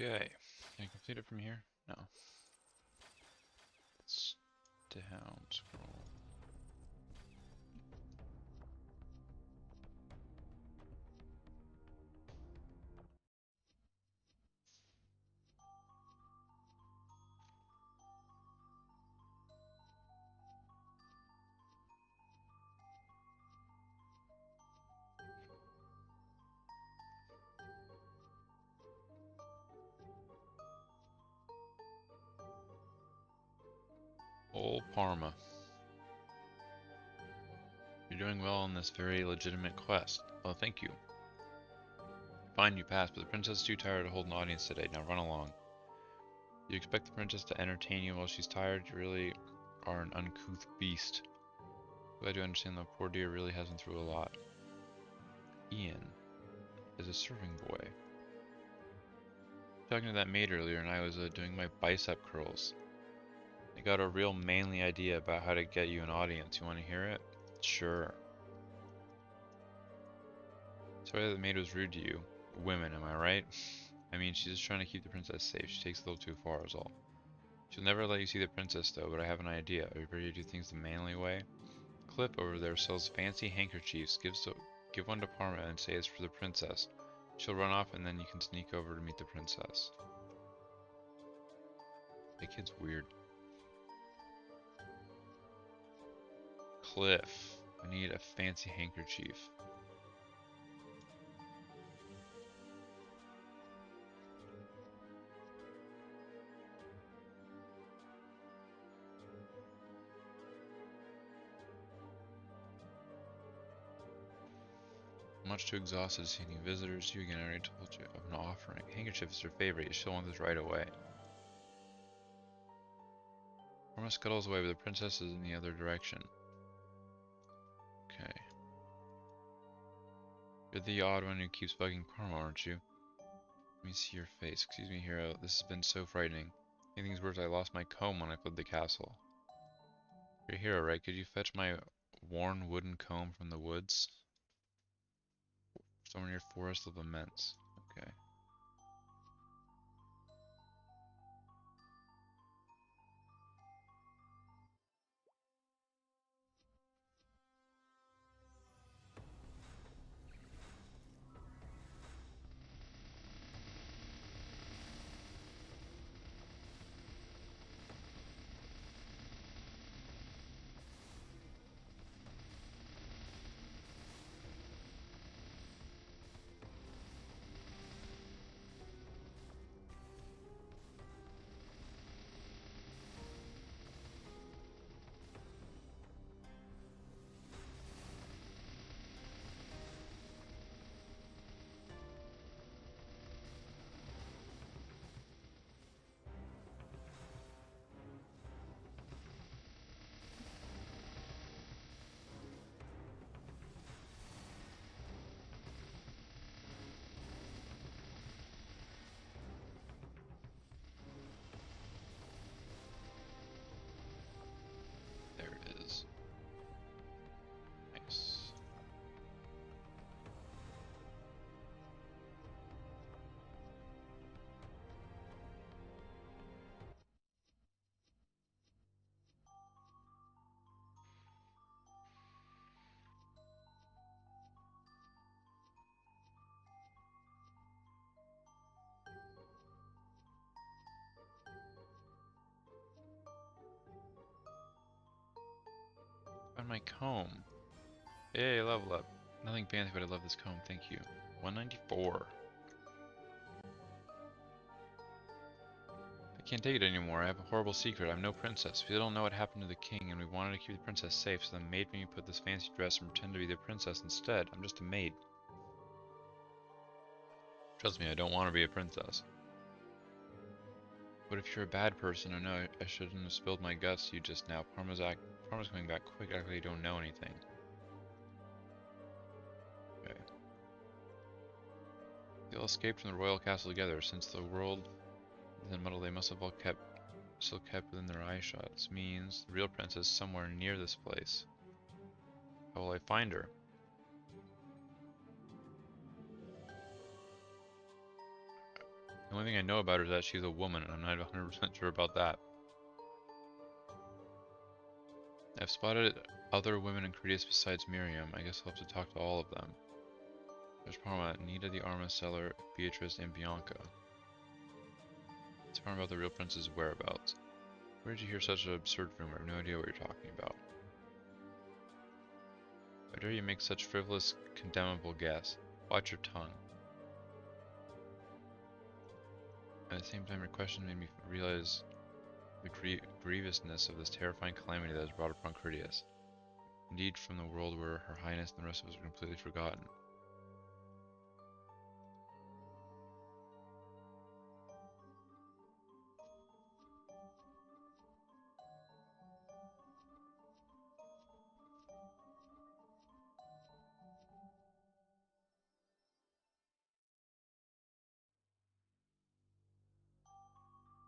[SPEAKER 1] Okay. Can I complete it from here? No. It's down scroll. Old Parma. You're doing well on this very legitimate quest. Well, thank you. Fine, you passed, but the princess is too tired to hold an audience today. Now run along. You expect the princess to entertain you while she's tired? You really are an uncouth beast. But I do understand the poor dear really has been through a lot. Ian is a serving boy. Talking to that maid earlier, and I was doing my bicep curls. I got a real manly idea about how to get you an audience. You want to hear it? Sure. Sorry that the maid was rude to you. Women, am I right? I mean, she's just trying to keep the princess safe. She takes a little too far is all. She'll never let you see the princess though, but I have an idea. Are you ready to do things the manly way? Clip over there sells fancy handkerchiefs. Give one to Parma and say it's for the princess. She'll run off and then you can sneak over to meet the princess. The kid's weird. Cliff. I need a fancy handkerchief. Much too exhausted to see any visitors. You again, I already told you of an offering. Handkerchief is her favorite. She'll want this right away. Parma scuttles away, but the princess is in the other direction. Okay. You're the odd one who keeps bugging Parma, aren't you? Let me see your face. Excuse me, hero. This has been so frightening. Anything's worse, I lost my comb when I fled the castle. You're a hero, right? Could you fetch my worn wooden comb from the woods? Somewhere near Forest of Laments. Okay. There it is. Nice. Found my comb. Yay, level up. Nothing fancy, but I love this comb. Thank you. 194. I can't take it anymore. I have a horrible secret. I'm no princess. We don't know what happened to the king, and we wanted to keep the princess safe, so the maid made me put this fancy dress and pretend to be the princess instead. I'm just a maid. Trust me, I don't want to be a princess. But if you're a bad person, I know I shouldn't have spilled my guts to you just now. Parma's coming back quick. I really don't know anything. Okay. They all escaped from the royal castle together. Since the world is in muddle, they must have all still kept within their eye shot. This means the real princess is somewhere near this place. How will I find her? The only thing I know about her is that she's a woman, and I'm not 100% sure about that. I've spotted other women in Cretias besides Miriam. I guess I'll have to talk to all of them. There's Parma, Nita the armor seller, Beatrice, and Bianca. It's Parma about the real prince's whereabouts. Where did you hear such an absurd rumor? I have no idea what you're talking about. How dare you make such frivolous, condemnable guess? Watch your tongue. At the same time, your question made me realize the grievousness of this terrifying calamity that has brought upon Cretias. Indeed, from the world where Her Highness and the rest of us are completely forgotten.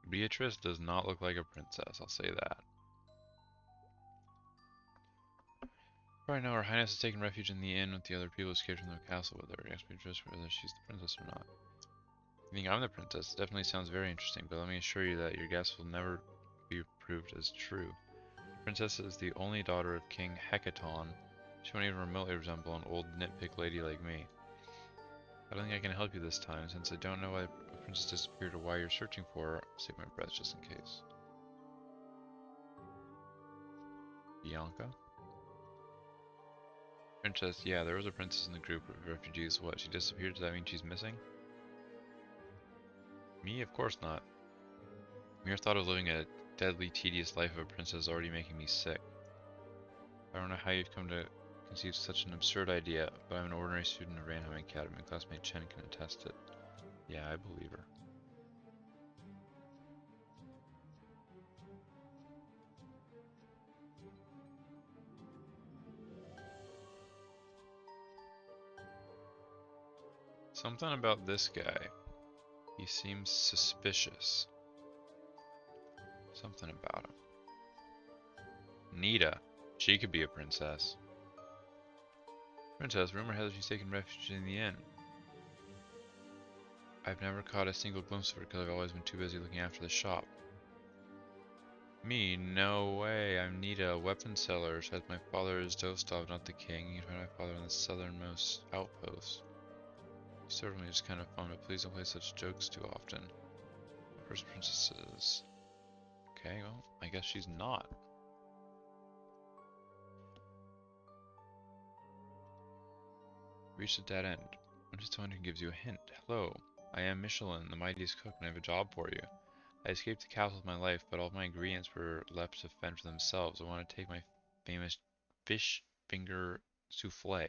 [SPEAKER 1] Beatrice does not look like a princess, I'll say that. Right now, Her Highness has taken refuge in the inn with the other people who escaped from the castle with her. Ask Beatrice whether she's the princess or not. You think I'm the princess? It definitely sounds very interesting, but let me assure you that your guess will never be proved as true. The princess is the only daughter of King Hecaton. She won't even remotely resemble an old nitpick lady like me. I don't think I can help you this time, since I don't know why a princess disappeared or why you're searching for her. I'll save my breath just in case. Bianca? Princess, yeah, there was a princess in the group of refugees. What, she disappeared? Does that mean she's missing? Me? Of course not. Mere thought of living a deadly, tedious life of a princess is already making me sick. I don't know how you've come to conceive such an absurd idea, but I'm an ordinary student of Ranheim Academy. Classmate Chen can attest it. Yeah, I believe her. Something about this guy. He seems suspicious. Something about him. Nita. She could be a princess. Princess, rumor has it she's taken refuge in the inn. I've never caught a single glimpse of her because I've always been too busy looking after the shop. Me? No way. I'm Nita, a weapon seller. Says my father is Dostov, not the king. You can find my father on the southernmost outpost. He's certainly just kind of fun, but please don't play such jokes too often. First princesses. Okay, well, I guess she's not. Reached a dead end. I'm just someone who gives you a hint. Hello, I am Michelin, the mightiest cook, and I have a job for you. I escaped the castle with my life, but all of my ingredients were left to fend for themselves. I want to take my famous fish finger souffle.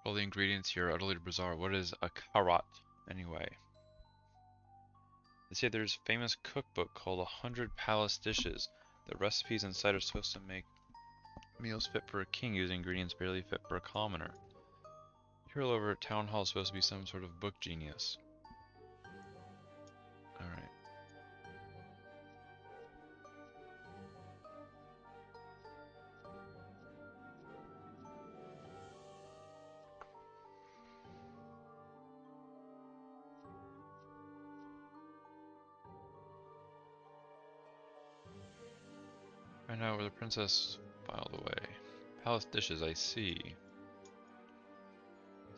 [SPEAKER 1] All the ingredients here are utterly bizarre. What is a karat, anyway? They say there's a famous cookbook called 100 Palace Dishes. The recipes inside are supposed to make meals fit for a king using ingredients barely fit for a commoner. The hero over at Town Hall is supposed to be some sort of book genius. Alright. Find out where the princess filed away. Palace dishes, I see.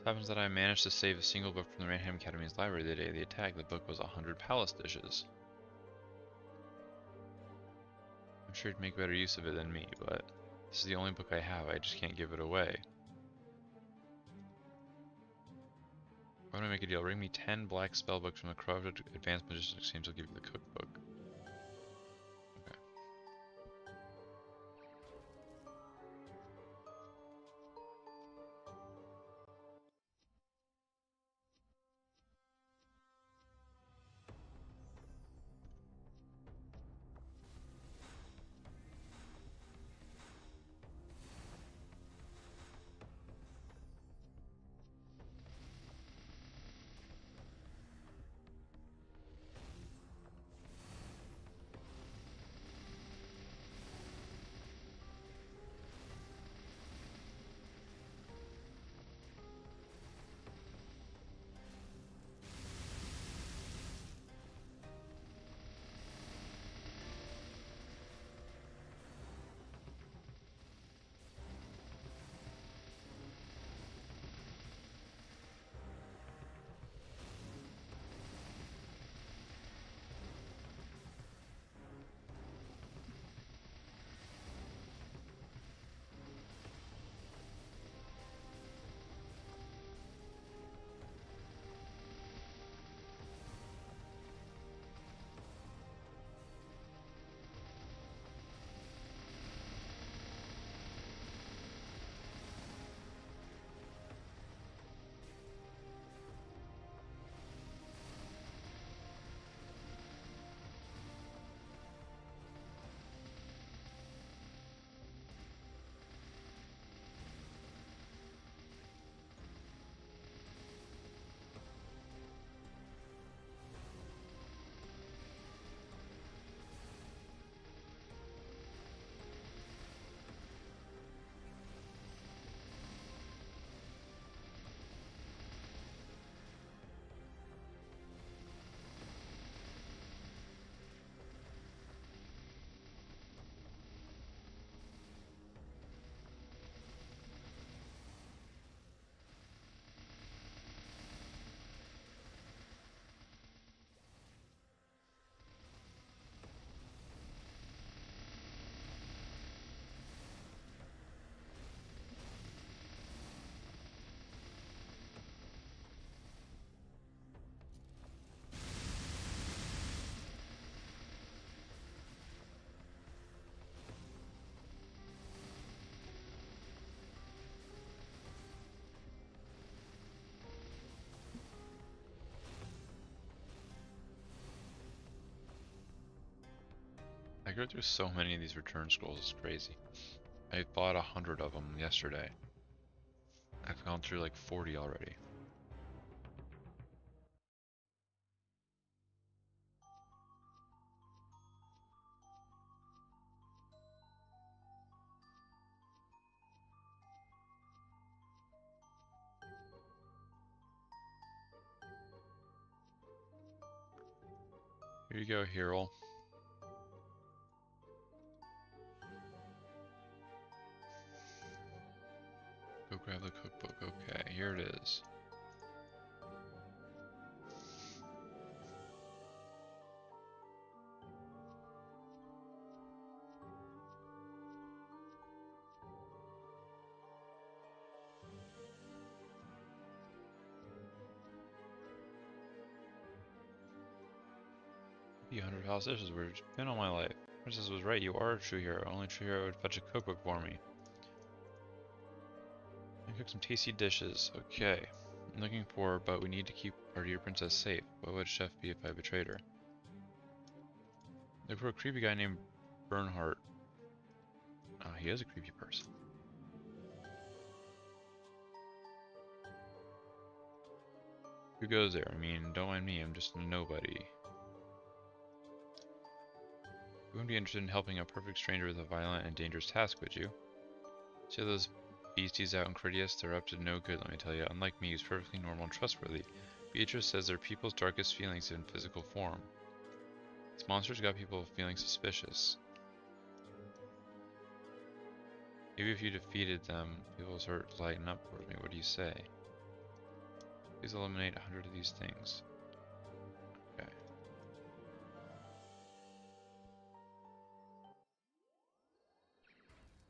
[SPEAKER 1] It happens that I managed to save a single book from the Ranheim Academy's library the day of the attack. The book was 100 palace dishes. I'm sure you'd make better use of it than me, but this is the only book I have. I just can't give it away. I'm gonna make a deal. Bring me 10 black spellbooks from the corrupted Advanced Magician Exchange. I'll give you the cookbook. Okay. I go through so many of these return scrolls, it's crazy. I bought 100 of them yesterday. I've gone through like 40 already. Here you go, Hero. Go grab the cookbook. Okay, here it is. The 100 house dishes were been all my life. Princess was right, you are a true hero. Only true hero would fetch a cookbook for me. I cook some tasty dishes. Okay. I'm looking for, but we need to keep our dear princess safe. What would Chef be if I betrayed her? Look for a creepy guy named Bernhardt. He is a creepy person. Who goes there? I mean, don't mind me, I'm just a nobody. You wouldn't be interested in helping a perfect stranger with a violent and dangerous task, would you? See those beasties out in Critias? They're up to no good, let me tell you. Unlike me, he's perfectly normal and trustworthy. Beatrice says they're people's darkest feelings in physical form. These monsters got people feeling suspicious. Maybe if you defeated them, people will start to lighten up towards me. What do you say? Please eliminate 100 of these things. Okay.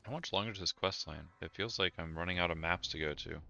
[SPEAKER 1] How much longer is this quest line? It feels like I'm running out of maps to go to.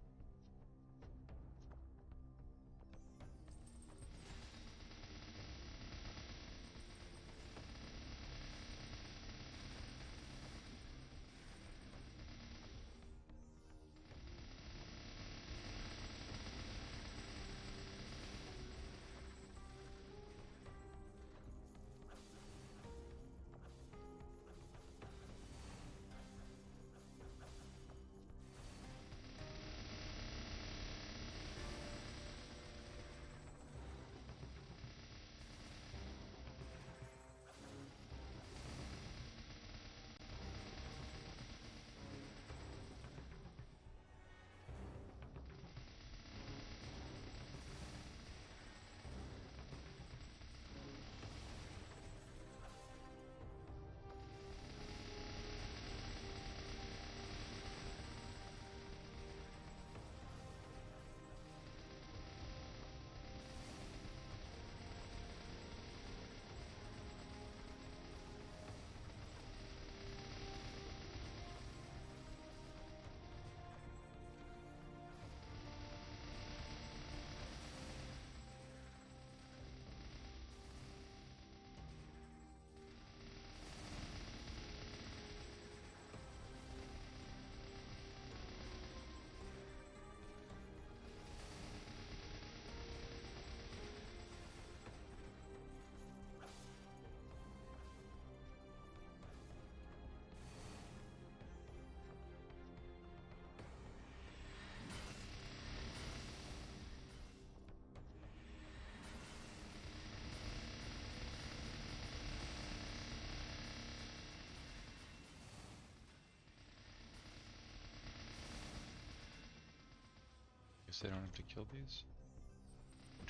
[SPEAKER 1] Guess I don't have to kill these?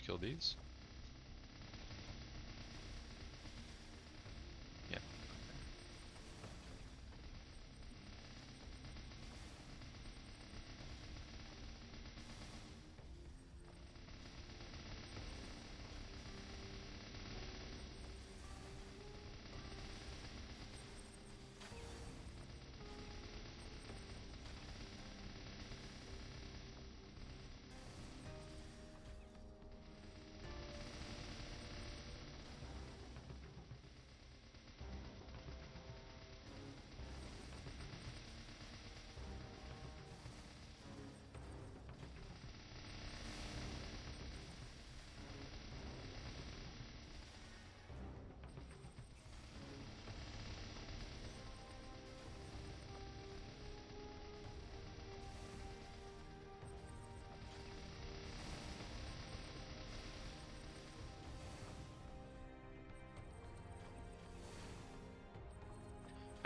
[SPEAKER 1] Kill these? Yeah.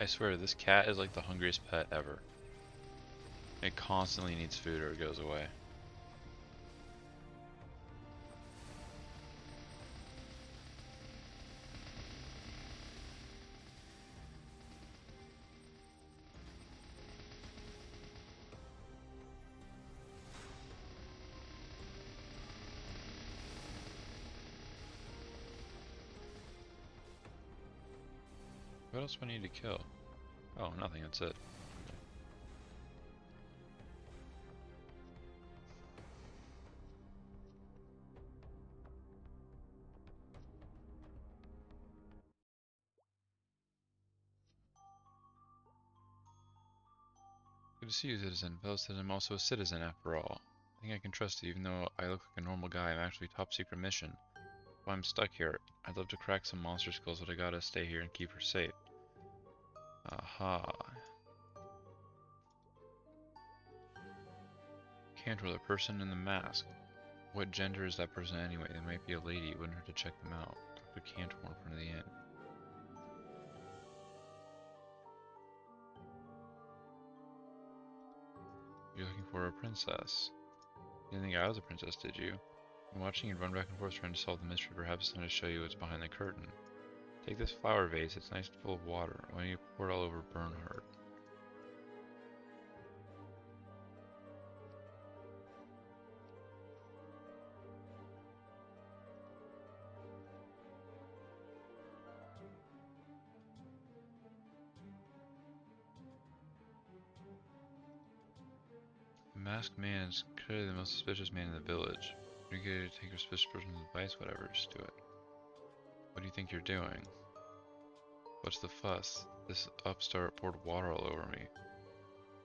[SPEAKER 1] I swear, this cat is like the hungriest pet ever. It constantly needs food or it goes away. What else do I need to kill? Oh, nothing, that's it. Good to see you, citizen. Fellow citizen, I'm also a citizen after all. I think I can trust you, even though I look like a normal guy. I'm actually top secret mission. Well, I'm stuck here. I'd love to crack some monster skulls, but I gotta stay here and keep her safe. Aha. Cantor, the person in the mask. What gender is that person anyway? They might be a lady. It wouldn't hurt to check them out. Dr. Cantor in front of the inn. You're looking for a princess. You didn't think I was a princess, did you? I'm watching you run back and forth trying to solve the mystery. Perhaps I'm going to show you what's behind the curtain. Take this flower vase. It's nice and full of water. Why don't you pour it all over Bernhardt? The masked man is clearly the most suspicious man in the village. When you get to take your suspicious person's advice, whatever, just do it. What do you think you're doing? What's the fuss? This upstart poured water all over me.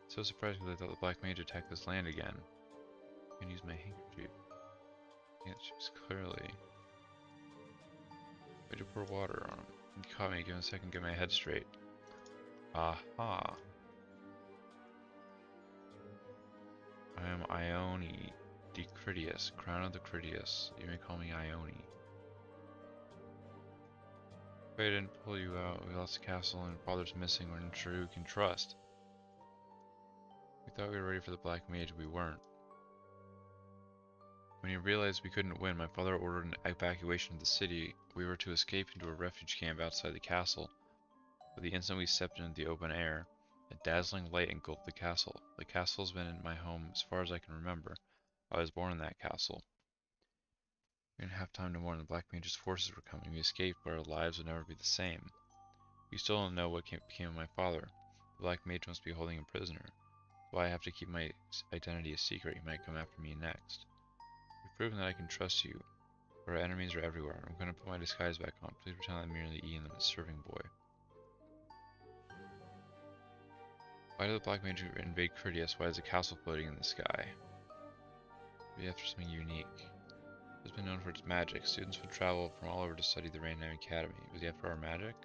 [SPEAKER 1] So surprised because I thought the Black Mage attacked this land again. I can use my handkerchief. Can't choose clearly. Way to pour water on him. You caught me. Give me a second, get my head straight. Aha. I am Ione, the Critias, crown of the Critias. You may call me Ione. If I didn't pull you out, we lost the castle and father's missing. We're not sure who can trust. We thought we were ready for the Black Mage, we weren't. When he realized we couldn't win, my father ordered an evacuation of the city. We were to escape into a refuge camp outside the castle. But the instant we stepped into the open air, a dazzling light engulfed the castle. The castle has been in my home as far as I can remember. I was born in that castle. We didn't have time to mourn. The Black Mage's forces were coming. We escaped, but our lives would never be the same. We still don't know what became of my father. The Black Mage must be holding him prisoner. Why I have to keep my identity a secret. He might come after me next. You've proven that I can trust you. But our enemies are everywhere. I'm going to put my disguise back on. Please pretend I'm merely Ian, the serving boy. Why did the Black Mage invade Critias? Why is the castle floating in the sky? Maybe after something unique. It has been known for its magic. Students would travel from all over to study the Rainham Academy. Was he after our magic?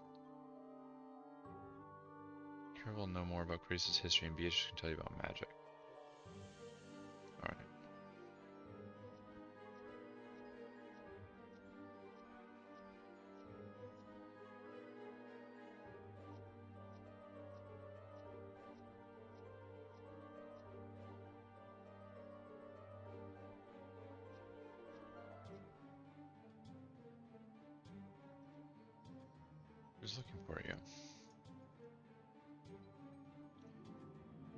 [SPEAKER 1] Here we'll know more about Critias' history, and Beatrice can tell you about magic. Alright. Who's looking for you?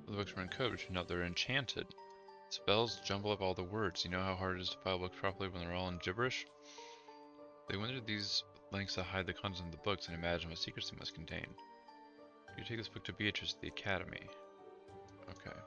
[SPEAKER 1] The books were in code, which turned out they're enchanted. Spells jumble up all the words. You know how hard it is to file books properly when they're all in gibberish? They went to these lengths to hide the contents of the books and imagine what secrets they must contain. You take this book to Beatrice at the Academy. Okay.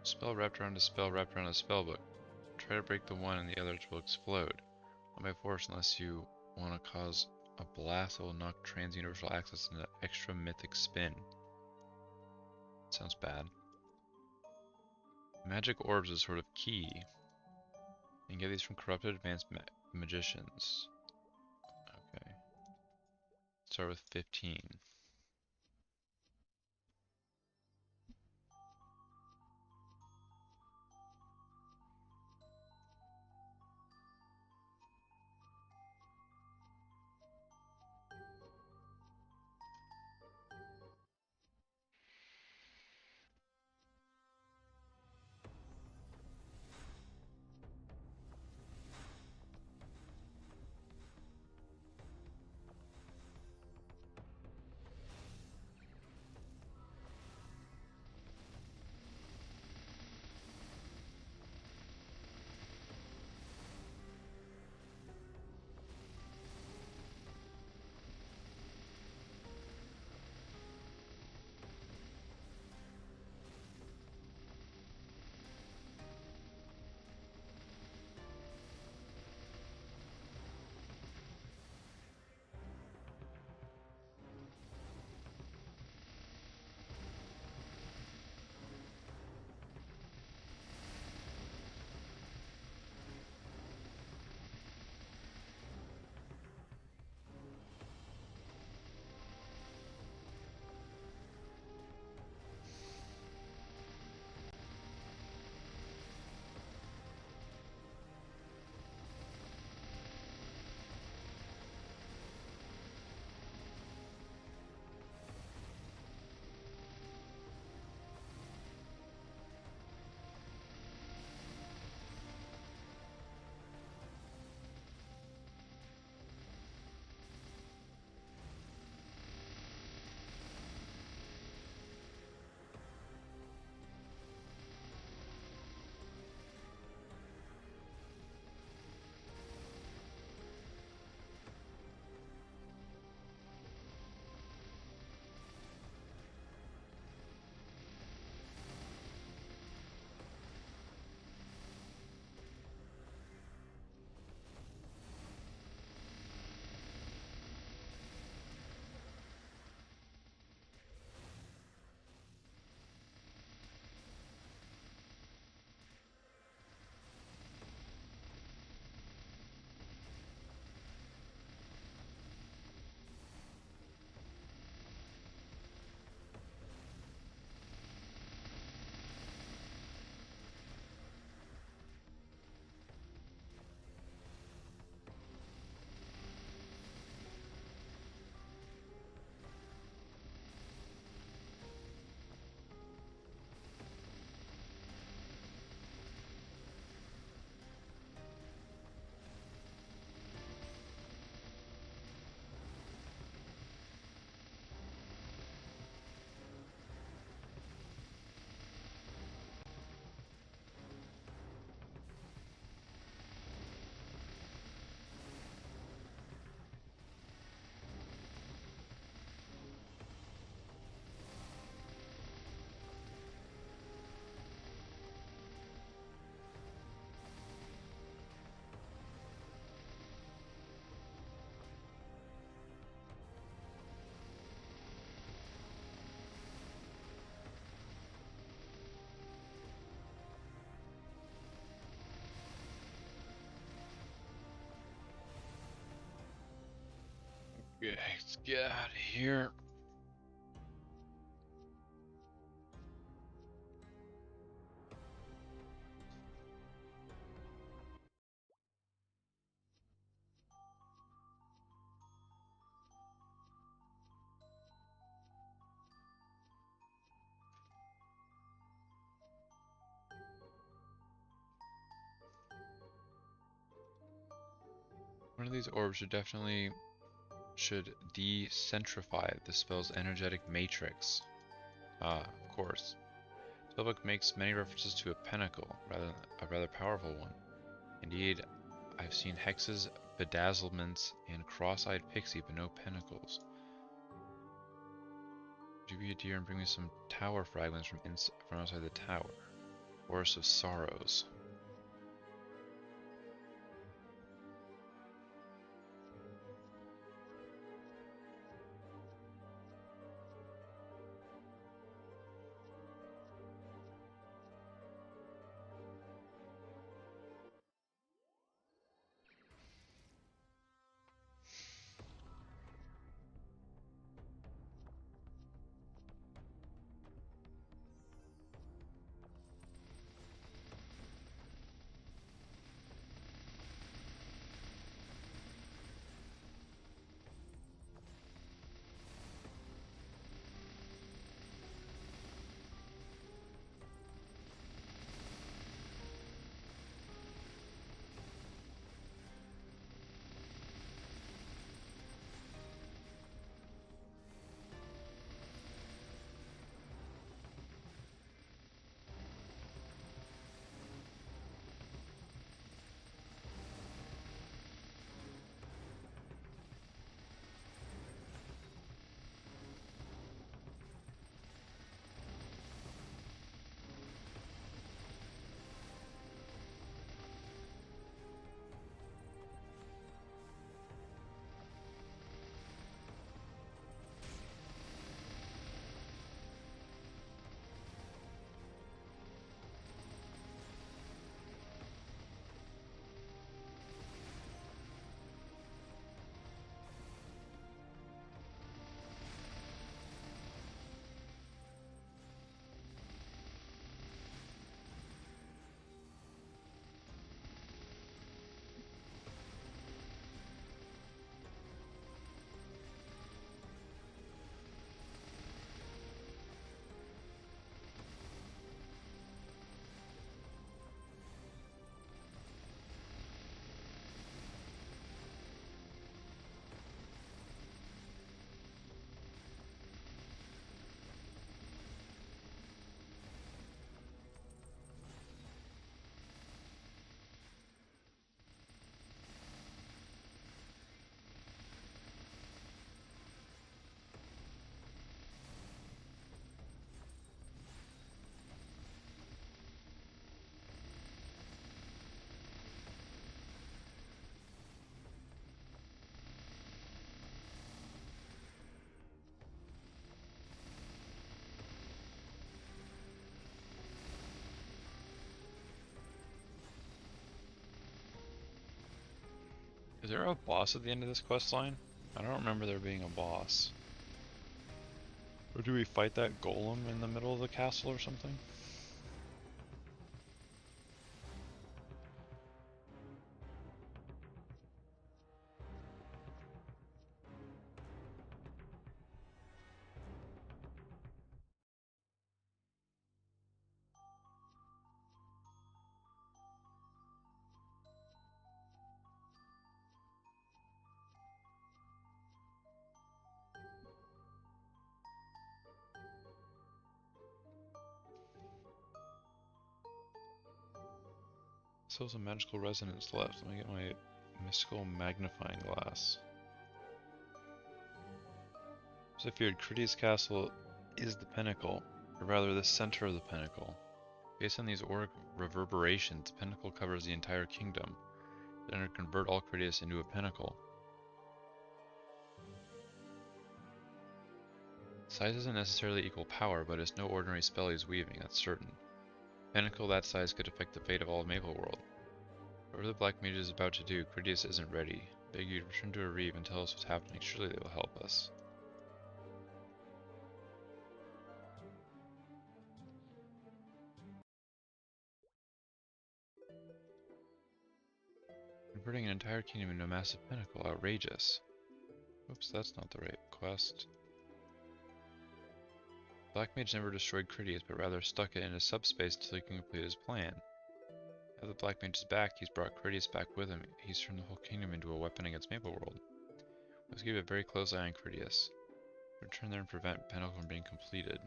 [SPEAKER 1] Spell wrapped around a spell wrapped around a spellbook. Try to break the one and the others will explode. Not by force unless you want to cause a blast that will knock trans-universal access into an extra mythic spin. Sounds bad. Magic orbs is sort of key. You can get these from corrupted advanced magicians. Start with 15. Okay, let's get out of here. One of these orbs should decentrify the spell's energetic matrix. Ah, of course. Spellbook makes many references to a pentacle, a rather powerful one. Indeed, I've seen hexes, bedazzlements, and cross-eyed pixie, but no pentacles. Would you be a dear and bring me some tower fragments from outside the tower? Forest of Sorrows. Is there a boss at the end of this quest line? I don't remember there being a boss. Or do we fight that golem in the middle of the castle or something? Still some magical resonance left. Let me get my mystical magnifying glass. So I feared Critias Castle is the pinnacle, or rather the center of the pinnacle. Based on these auric reverberations, the pinnacle covers the entire kingdom. Then it convert all Critias into a pinnacle. Size doesn't necessarily equal power, but it's no ordinary spell he's weaving, that's certain. A pinnacle that size could affect the fate of all of Maple World. Whatever the Black Mage is about to do, Critias isn't ready. Beg you to return to Areve and tell us what's happening. Surely they will help us. Converting an entire kingdom into a massive pinnacle. Outrageous. Oops, that's not the right quest. Black Mage never destroyed Critias, but rather stuck it into subspace until he can complete his plan. Now that Black Mage is back, he's brought Critias back with him. He's turned the whole kingdom into a weapon against Maple World. Let's keep a very close eye on Critias. Return there and prevent Pinnacle from being completed.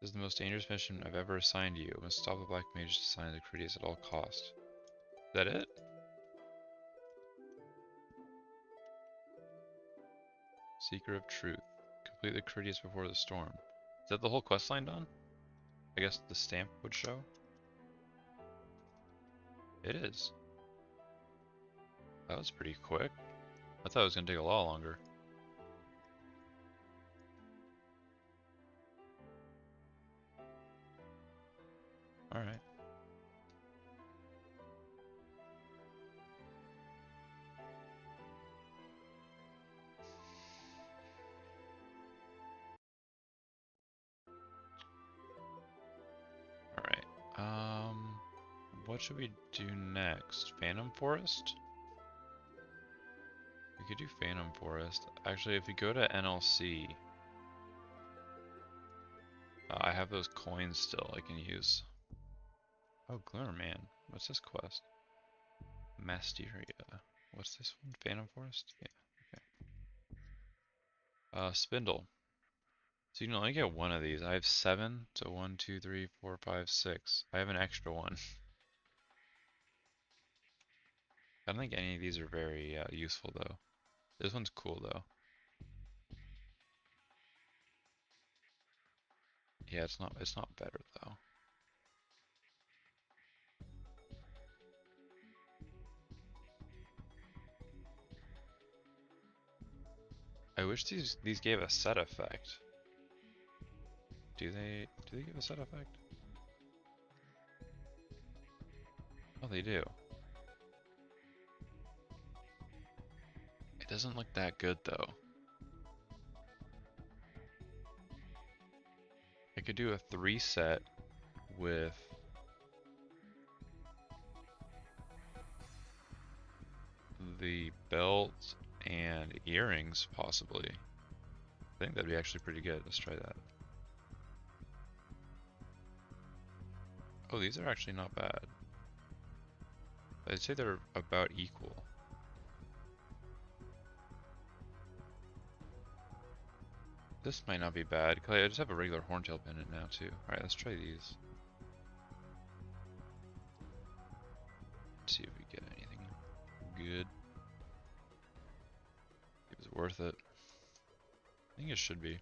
[SPEAKER 1] This is the most dangerous mission I've ever assigned to you. We must stop the Black Mage to sign the Critias at all cost. Is that it? Seeker of Truth. Complete the Critias before the storm. Is that the whole questline done? I guess the stamp would show. It is. That was pretty quick. I thought it was going to take a lot longer. Alright. Alright. What should we do next? Phantom Forest? We could do Phantom Forest. Actually, if we go to NLC, I have those coins still I can use. Oh, Glimmerman. What's this quest? Masteria. What's this one? Phantom Forest? Yeah, okay. Spindle. So you can only get one of these. I have 7, so 1, 2, 3, 4, 5, 6. I have an extra one. I don't think any of these are very useful though. This one's cool though. Yeah, it's not better though. I wish these gave a set effect. Do they give a set effect? Oh, they do. It doesn't look that good though. I could do a 3 set with the belt and earrings possibly. I think that'd be actually pretty good. Let's try that. Oh, these are actually not bad. I'd say they're about equal. This might not be bad, because I just have a regular horntail pendant now too. Alright, let's try these. Let's see if we get anything good. It was worth it. I think it should be.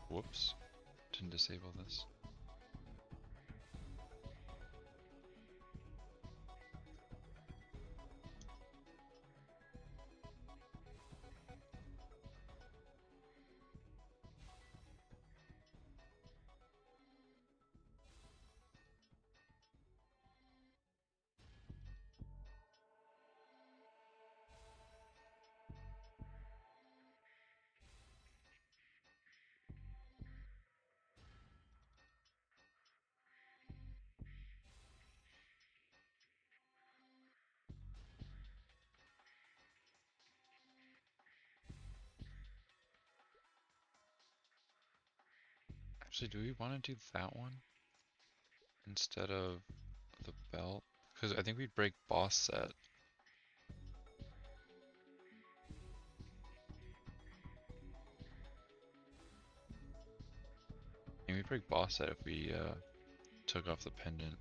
[SPEAKER 1] Whoops. Didn't disable this. Actually, do we want to do that one instead of the belt? Because I think we'd break boss set. I think we'd break boss set if we took off the pendant.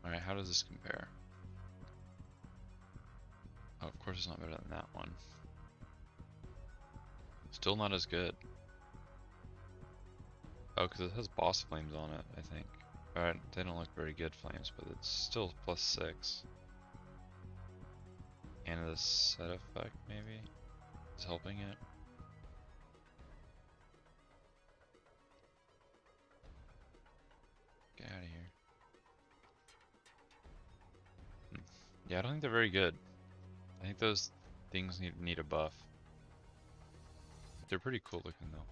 [SPEAKER 1] Alright, how does this compare? Oh, of course it's not better than that one. Still not as good. Oh, because it has boss flames on it, I think. Alright, they don't look very good flames, but it's still +6. And the set effect, maybe, is helping it. Get out of here. Yeah, I don't think they're very good. I think those things need a buff. They're pretty cool looking though.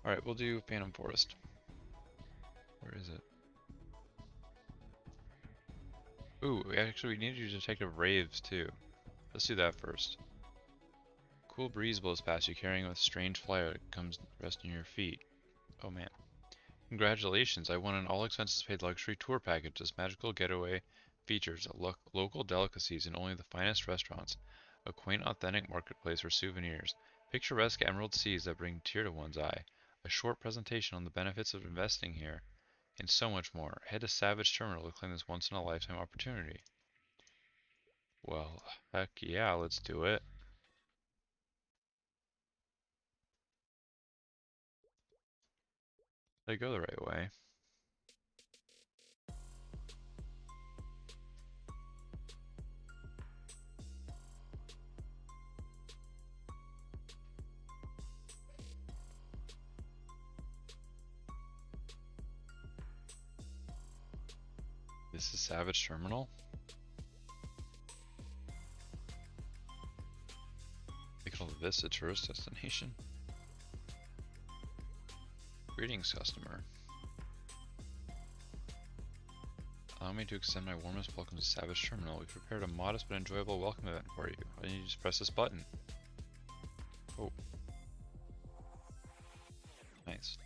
[SPEAKER 1] Alright, we'll do Phantom Forest. Where is it? Ooh, we need to do Detective Raves too. Let's do that first. Cool breeze blows past you carrying a strange flyer that comes resting your feet. Oh man. Congratulations, I won an all expenses paid luxury tour package. This magical getaway features local delicacies in only the finest restaurants, a quaint authentic marketplace for souvenirs, picturesque emerald seas that bring tear to one's eye, a short presentation on the benefits of investing here, and so much more. Head to Savage Terminal to claim this once-in-a-lifetime opportunity. Well, heck yeah, let's do it. Did I go the right way? This is Savage Terminal? They call this a tourist destination? Greetings, customer. Allow me to extend my warmest welcome to Savage Terminal. We've prepared a modest but enjoyable welcome event for you. All you need to just press this button. Oh. Nice.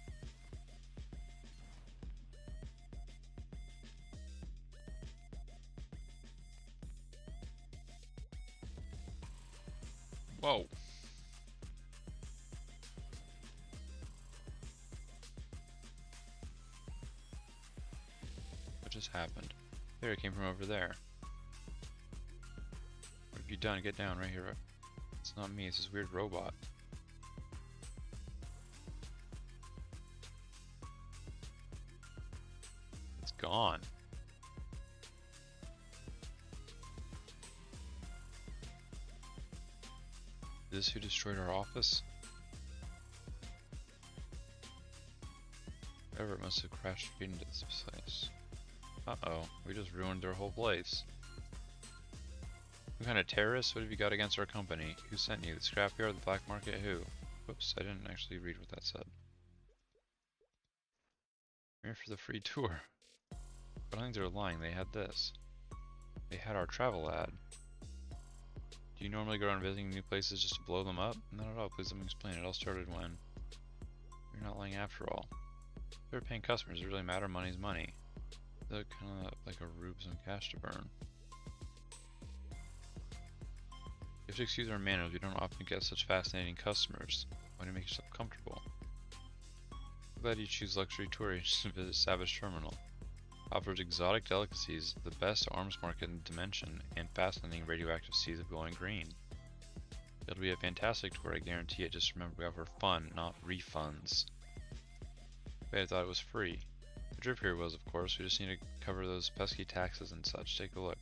[SPEAKER 1] Whoa. What just happened? There, it came from over there. What have you done? Get down right here. It's not me, it's this weird robot. It's gone. Is this who destroyed our office? Whoever it must have crashed into this place. Uh-oh, we just ruined their whole place. What kind of terrorists? What have you got against our company? Who sent you? The scrapyard, the black market, who? Whoops, I didn't actually read what that said. I'm here for the free tour. But I think they're lying, they had this. They had our travel ad. Do you normally go around visiting new places just to blow them up? Not at all, please let me explain. It all started when... You're not lying after all. They're paying customers, it really matter, money's money. They're kind of like a rube, some cash to burn. You have to excuse our manners, we don't often get such fascinating customers. Why do you make yourself comfortable? I'm glad you choose luxury tourists to visit Savage Terminal. Offers exotic delicacies, the best arms market in Dimension, and fascinating radioactive seas of glowing green. It'll be a fantastic tour, I guarantee it. Just remember, we offer fun, not refunds. Wait, I thought it was free. The trip here was, of course. We just need to cover those pesky taxes and such. Take a look.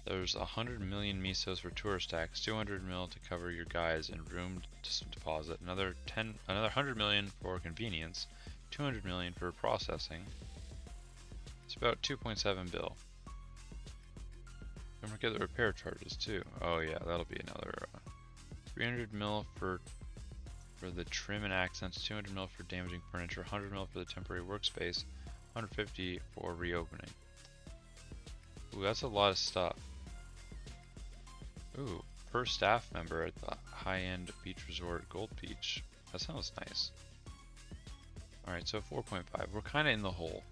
[SPEAKER 1] There's 100 million misos for tourist tax, 200 mil to cover your guys and room deposit, another 100 million for convenience, 200 million for processing. It's about 2.7 bill. Don't forget the repair charges too. Oh yeah, that'll be another 300 mil for the trim and accents, 200 mil for damaging furniture, 100 mil for the temporary workspace, 150 for reopening. Ooh, that's a lot of stuff. Ooh, per staff member at the high-end beach resort Gold Beach. That sounds nice. Alright, so 4.5. We're kind of in the hole.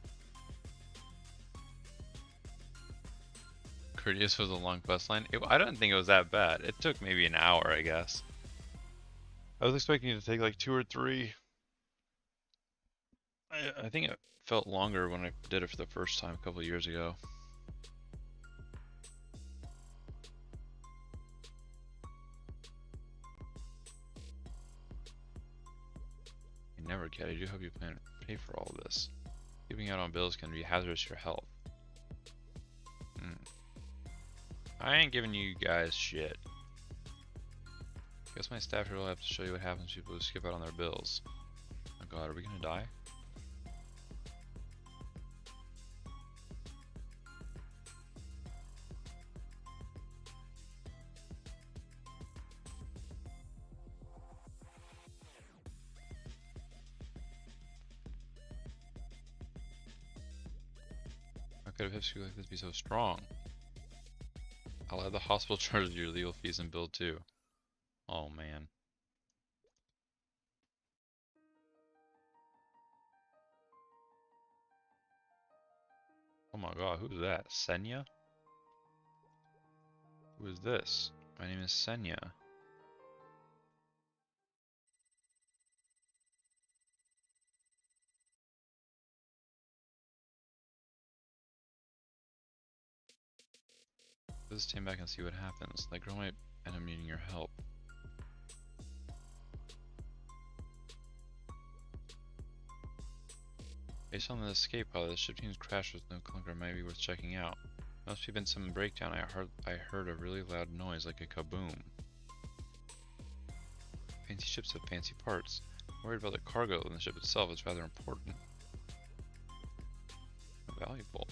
[SPEAKER 1] Courteous was a long quest line. I don't think it was that bad. It took maybe an hour, I guess. I was expecting it to take like 2 or 3. I think it felt longer when I did it for the first time a couple of years ago. You never get. I do hope you plan to pay for all of this. Keeping out on bills can be hazardous to your health. I ain't giving you guys shit. Guess my staff here will have to show you what happens to people who skip out on their bills. Oh god, are we gonna die? How could a history like this be so strong? I'll add the hospital charges to your legal fees and bill too. Oh man. Oh my god, who's that? Senya? Who is this? My name is Senya. Let's stand back and see what happens. That girl might end up needing your help. Based on the escape pilot, the ship team's crash with no clunker might be worth checking out. Must have been some breakdown. I heard a really loud noise like a kaboom. Fancy ships have fancy parts. I'm worried about the cargo in the ship itself. It's rather important. Valuable.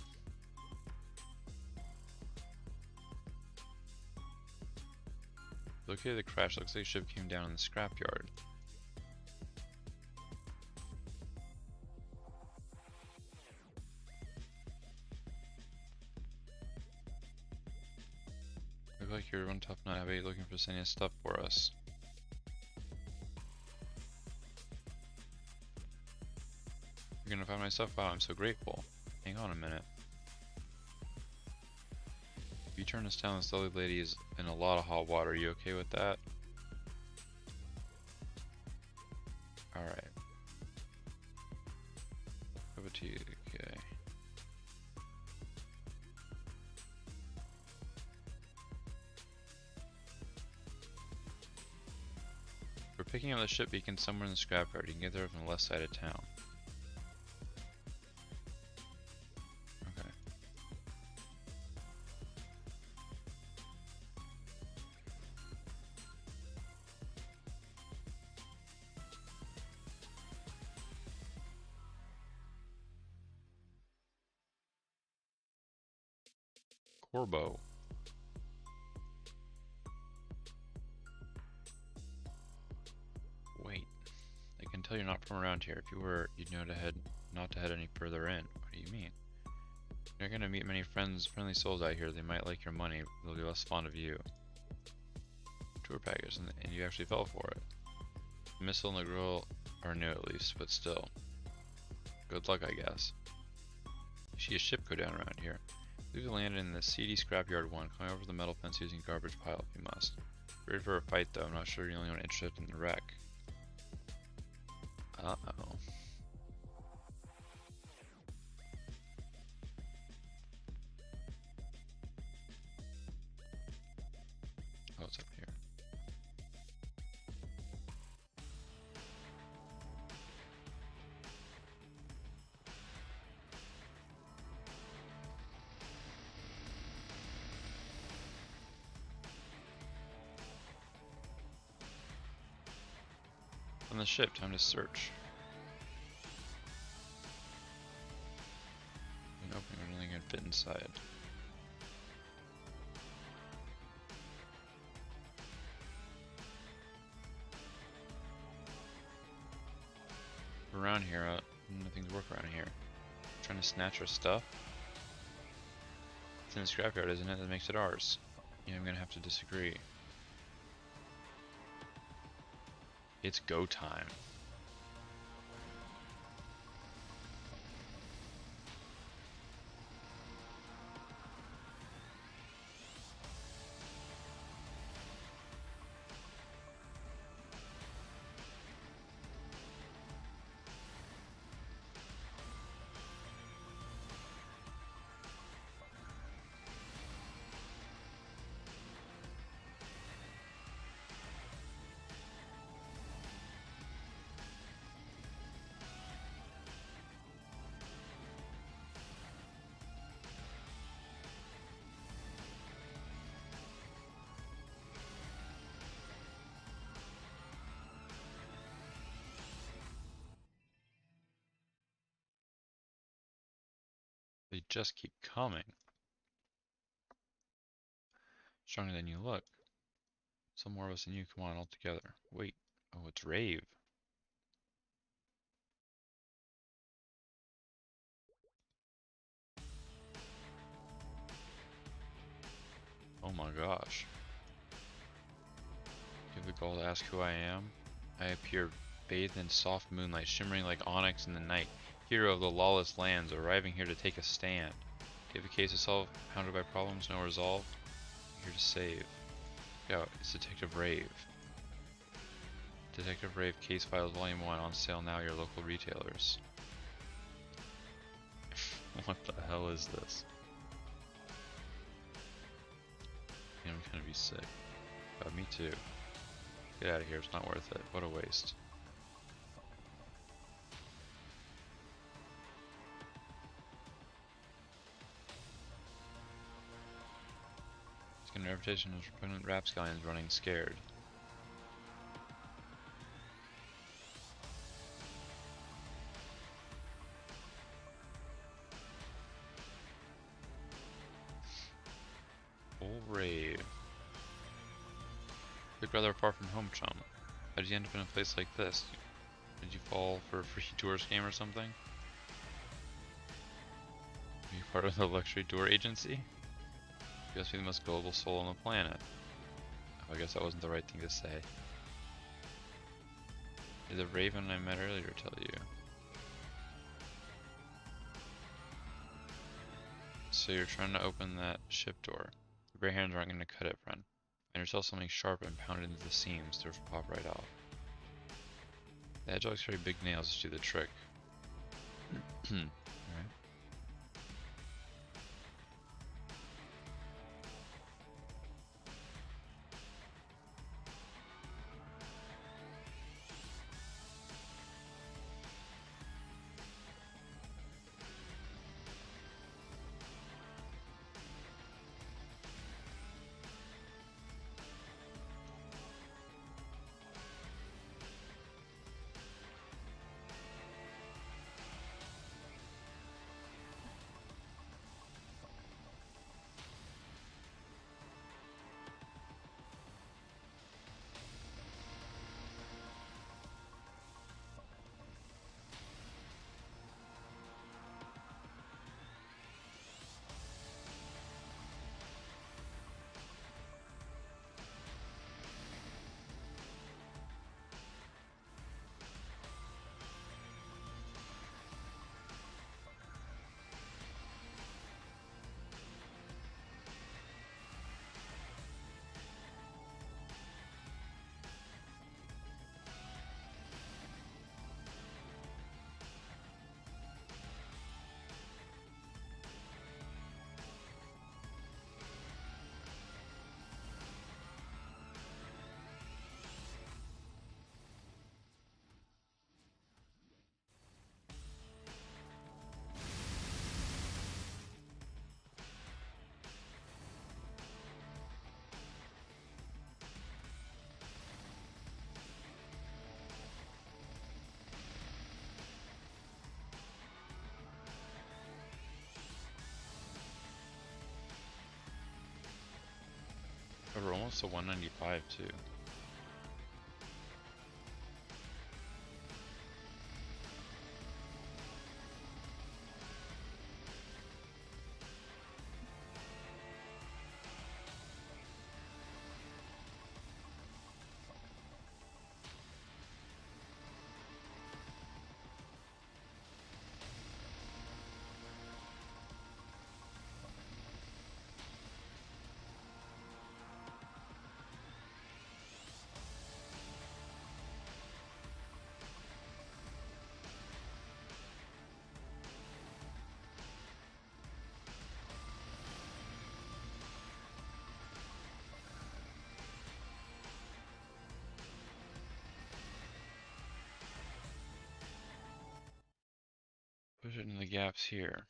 [SPEAKER 1] Located the crash. Looks like the ship came down in the scrapyard. Look like you're one tough nut. How about you looking for Senya's stuff for us? You're gonna find my stuff? Wow, I'm so grateful. Hang on a minute. If you turn us down, this lovely lady is in a lot of hot water. Are you okay with that? Alright. Over to you, okay. We're picking up the ship beacon somewhere in the scrapyard. You can get there from the left side of town. Okay. Corbo. Wait. I can tell you're not from around here. If you were, you'd know not to head any further in. What do you mean? You're not gonna meet many friendly souls out here. They might like your money, but they'll be less fond of you. Tour package, and you actually fell for it. The missile and the girl are new at least, but still. Good luck, I guess. You see a ship go down around here. Leave it landed in the seedy scrapyard 1. Climb over the metal fence using garbage pile if you must. Ready for a fight though. I'm not sure you're the only one interested in the wreck. Uh-oh. Oh, it's up here. On the ship, time to search. An opening where nothing can fit inside. Around here, nothing's work around here. Trying to snatch our stuff? It's in the scrapyard, isn't it? That makes it ours. Yeah, I'm gonna have to disagree. It's go time. They just keep coming. Stronger than you look. Some more of us than you, come on, all together. Wait, oh, it's Rave. Oh my gosh. Give the goal to ask who I am. I appear bathed in soft moonlight, shimmering like onyx in the night. Hero of the lawless lands, arriving here to take a stand. Give a case to solve, pounded by problems, no resolve. Here to save. Yo, it's Detective Rave. Detective Rave Case Files Volume 1 on sale now at your local retailers. What the hell is this? I'm gonna be sick. Me too. Get out of here, it's not worth it. What a waste. It's got a reputation of repugnant rapscallions running scared. Old Rave. Look rather far from home, chum. How did you end up in a place like this? Did you fall for a free tourist game or something? Are you part of the luxury tour agency? You must be the most global soul on the planet. Oh, I guess that wasn't the right thing to say. Did the raven I met earlier tell you? So you're trying to open that ship door. The bare hands aren't going to cut it, friend. Find yourself something sharp and pound it into the seams, they'll pop right off. The hedgehogs carry big nails to do the trick. Alright. Oh, we're almost to 195 too. Push it in the gaps here.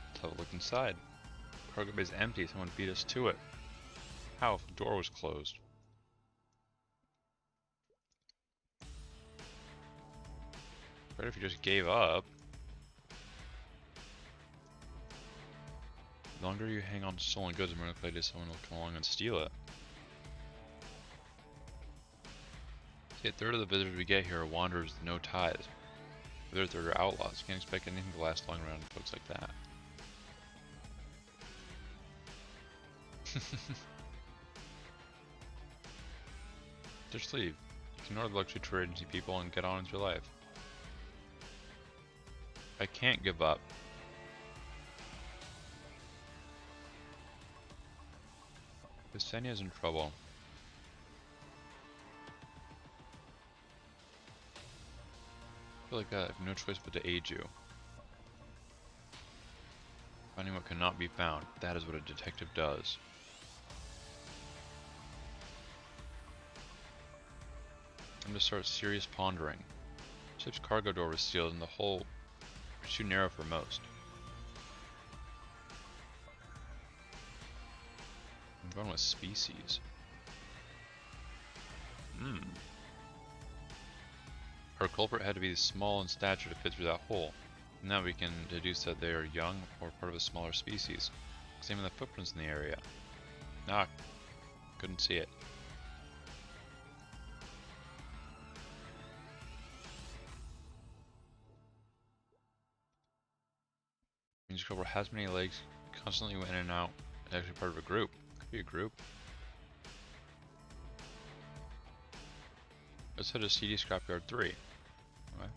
[SPEAKER 1] Let's have a look inside. Cargo bay is empty. Someone beat us to it. How? If the door was closed. Better if you just gave up. The longer you hang on to stolen goods, the more likely someone will come along and steal it. See, a third of the visitors we get here are wanderers with no ties. The other third are outlaws. You can't expect anything to last long around folks like that. Just leave. You can ignore the luxury tour agency people and get on with your life. I can't give up. Ksenia's in trouble. I feel like I have no choice but to aid you. Finding what cannot be found. That is what a detective does. I'm to start serious pondering. Ship's cargo door was sealed and the hole was too narrow for most. I'm going with species. Our culprit had to be small in stature to fit through that hole. Now we can deduce that they are young or part of a smaller species. Examine the footprints in the area. Ah, couldn't see it. Means culprit has many legs, constantly went in and out. It's actually part of a group. Could be a group. Let's hit a CD Scrapyard 3. Okay.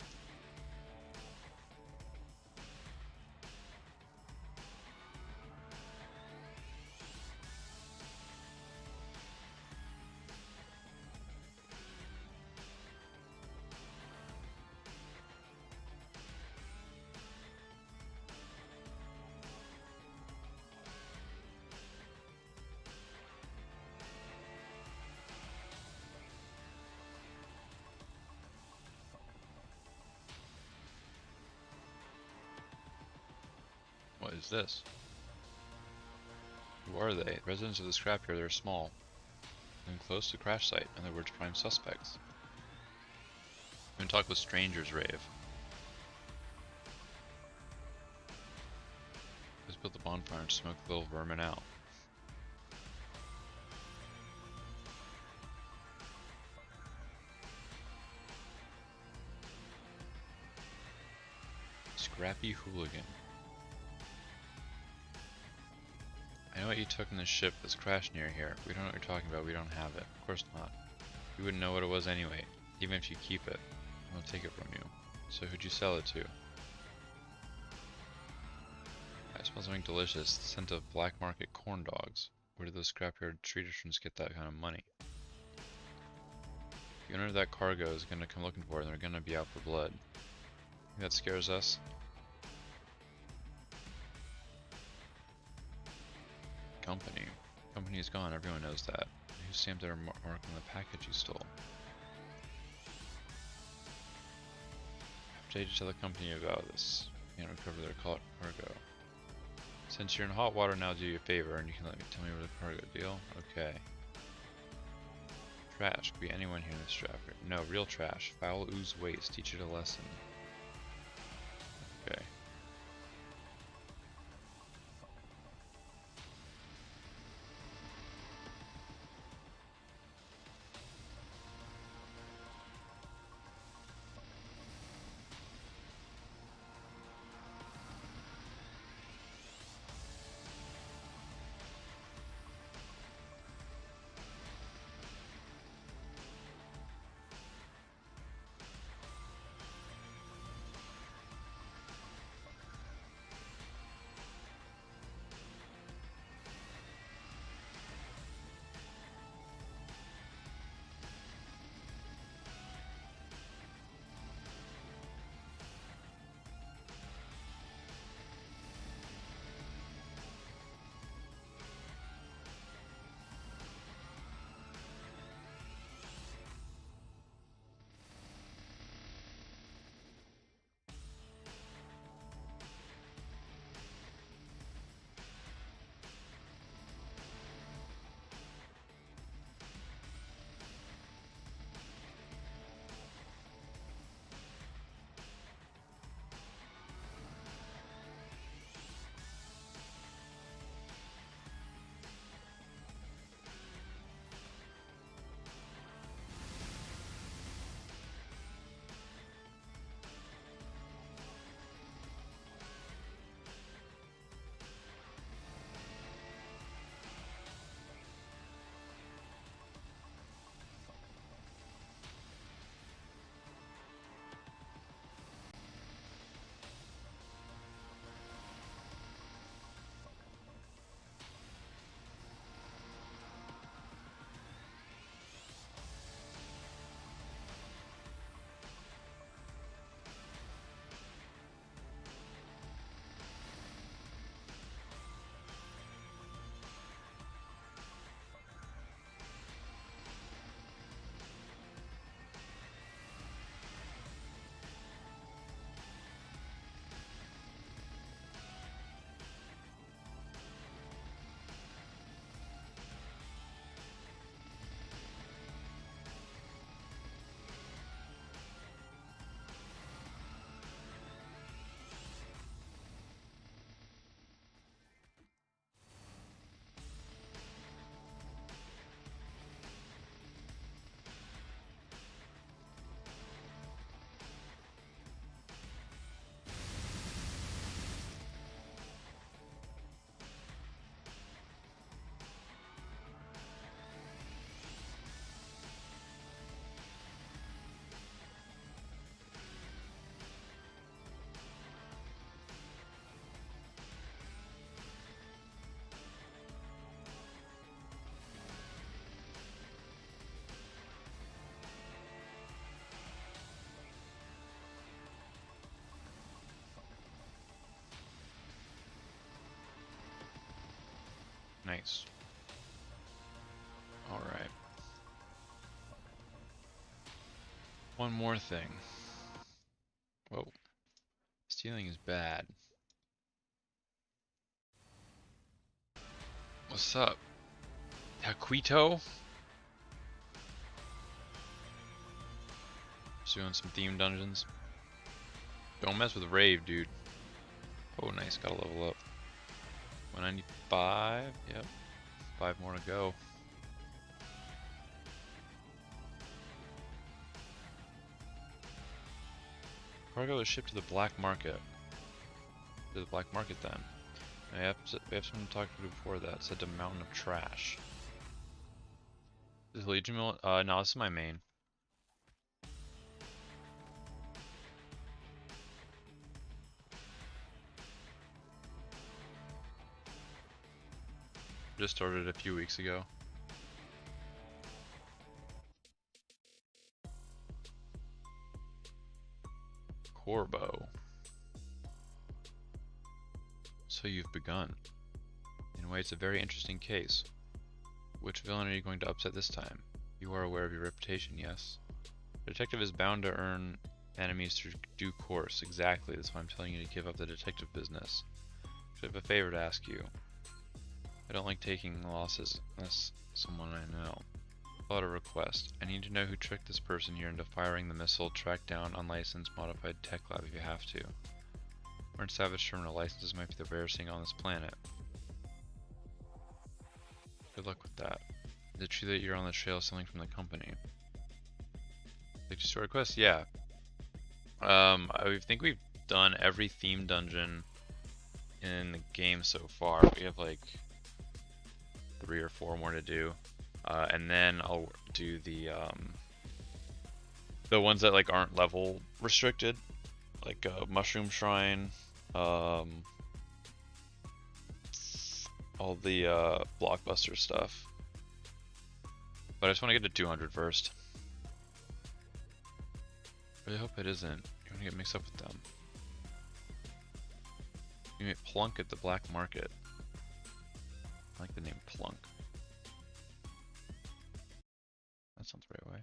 [SPEAKER 1] What is this? Who are they? Residents of the scrapyard are small and close to the crash site, in other words, prime suspects. We can talk with strangers, Rave. Let's build the bonfire and smoke the little vermin out. Scrappy hooligan. I know what you took in this ship that's crashed near here. We don't know what you're talking about. We don't have it. Of course not. You wouldn't know what it was anyway. Even if you keep it, I won't take it from you. So who'd you sell it to? I smell something delicious. The scent of black market corn dogs. Where did those scrapyard traders get that kind of money? The owner of that cargo is gonna come looking for it and they're gonna be out for blood. Think that scares us? Company. Company is gone, everyone knows that. Who stamped their mark on the package you stole? I have to tell the company about this. You can't recover their cargo. Since you're in hot water now, do you a favor and you can tell me where the cargo deal? Okay. Trash. Could be anyone here in this chapter. No, real trash. Foul ooze waste. Teach it a lesson. Okay. Nice. Alright. One more thing. Whoa. Stealing is bad. What's up? Taquito? Doing some theme dungeons. Don't mess with Rave, dude. Oh, nice. Gotta level up. 195. Yep. 5 more to go. Cargo is shipped to the black market. To the black market then. We have something to talk to before that. Said to Mountain of Trash. Is Legion Mill? No, this is my main. Just started a few weeks ago. Corbo. So you've begun. In a way, it's a very interesting case. Which villain are you going to upset this time? You are aware of your reputation, yes? A detective is bound to earn enemies through due course. Exactly, that's why I'm telling you to give up the detective business. I have a favor to ask you. I don't like taking losses unless someone I know. Fill out a request. I need to know who tricked this person here into firing the missile. Track down unlicensed modified tech lab if you have to. We're in Savage Terminal. Licenses might be the rarest thing on this planet. Good luck with that. Is it true that you're on the trail of something from the company? Did you store a quest? Yeah. I think we've done every theme dungeon in the game so far. We have like 3 or 4 more to do. And then I'll do the ones that like aren't level restricted, like Mushroom Shrine, all the blockbuster stuff. But I just want to get to 200 first. I really hope it isn't. You want to get mixed up with them. You may plunk at the black market. I like the name Plunk. That sounds the right way.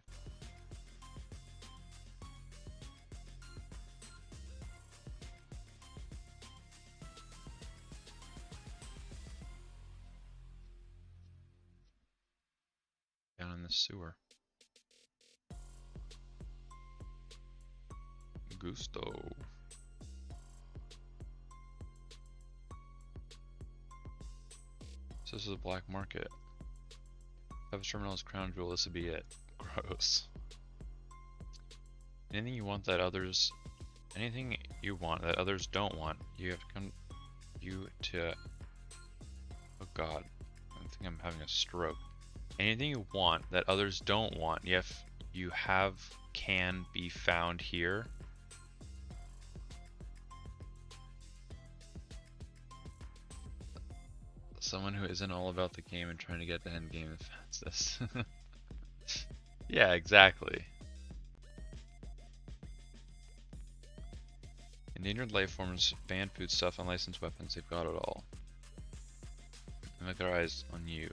[SPEAKER 1] Down in the sewer. Gusto. So this is a black market. Savage Terminal's crown jewel, this would be it. Gross. Anything you want that others don't want, you have to come to oh god. I think I'm having a stroke. Anything you want that others don't want, can be found here. Someone who isn't all about the game and trying to get the end game if that's this. Yeah, exactly. Endangered life forms, banned food stuff, unlicensed weapons, they've got it all. And look, their eyes on you.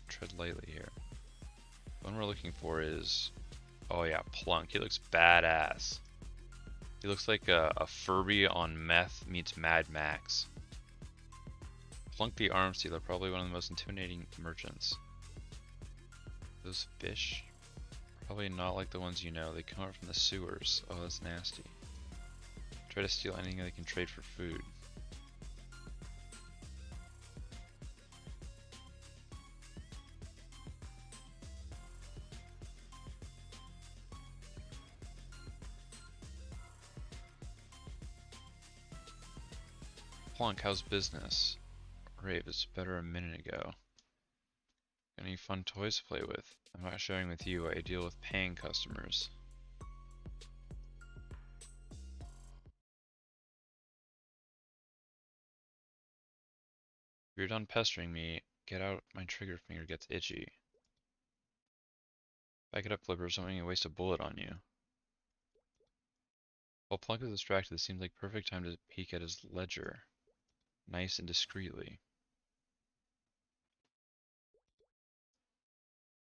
[SPEAKER 1] Tread lightly here. The one we're looking for is, oh yeah, Plunk. He looks badass. He looks like a Furby on meth meets Mad Max. Plunk the arms dealer, probably one of the most intimidating merchants. Those fish? Probably not like the ones you know. They come out from the sewers. Oh, that's nasty. Try to steal anything they can trade for food. Plunk, how's business? Rave, it's better a minute ago. Got any fun toys to play with? I'm not sharing with you, I deal with paying customers. If you're done pestering me, get out, my trigger finger gets itchy. Back it up, Flippers, don't want to waste a bullet on you. While Plunk is distracted, this seems like perfect time to peek at his ledger. Nice and discreetly.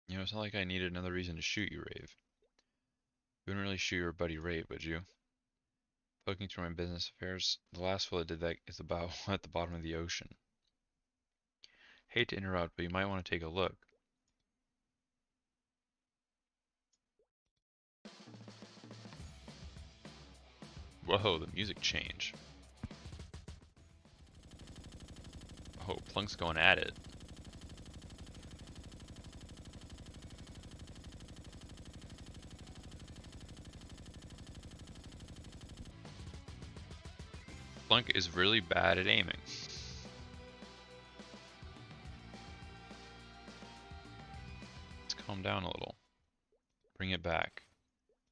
[SPEAKER 1] You know, it's not like I needed another reason to shoot you, Rave. You wouldn't really shoot your buddy Rave, would you? Poking through my business affairs, the last fellow did that is about at the bottom of the ocean. Hate to interrupt, but you might want to take a look. Whoa, the music change. Oh, Plunk's going at it. Plunk is really bad at aiming. Let's calm down a little. Bring it back.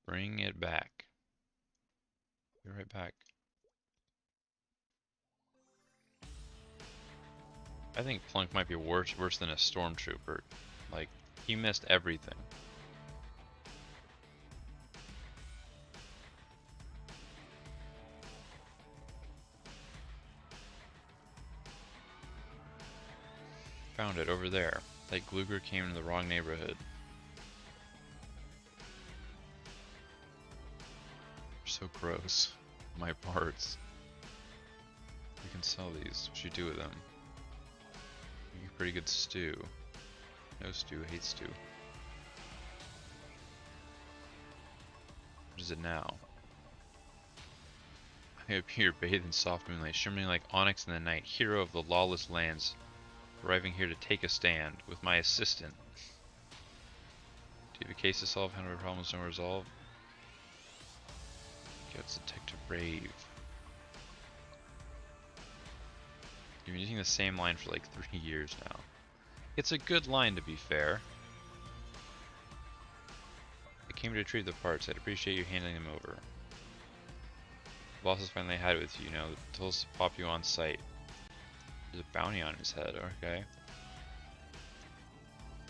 [SPEAKER 1] Bring it back. Be right back. I think Plunk might be worse than a stormtrooper. Like, he missed everything. Found it over there. That Gluger came in the wrong neighborhood. So gross. My parts. We can sell these. What should you do with them? Make a pretty good stew. No stew, hate stew. What is it now? I appear bathed in soft moonlight, shimmering like onyx in the night, hero of the lawless lands, arriving here to take a stand with my assistant. Do you have a case to solve? 100 problems no resolve? Gets Detective Brave. You've been using the same line for like 3 years now. It's a good line, to be fair. I came to retrieve the parts. I'd appreciate you handing them over. The boss has finally had it with you, told us to pop you on site. There's a bounty on his head, okay.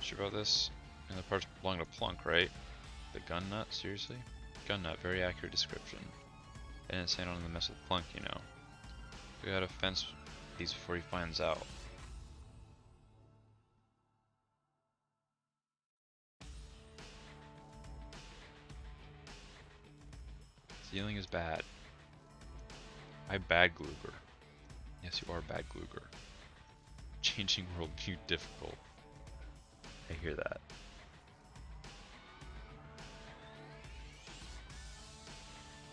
[SPEAKER 1] Sure about this? And the parts belong to Plunk, right? The gun nut? Seriously? Gun nut, very accurate description. I didn't say I don't want to mess with Plunk, We gotta fence these before he finds out. Stealing is bad. I bad Gluger. Yes, you are bad Gluger. Changing worldview difficult. I hear that.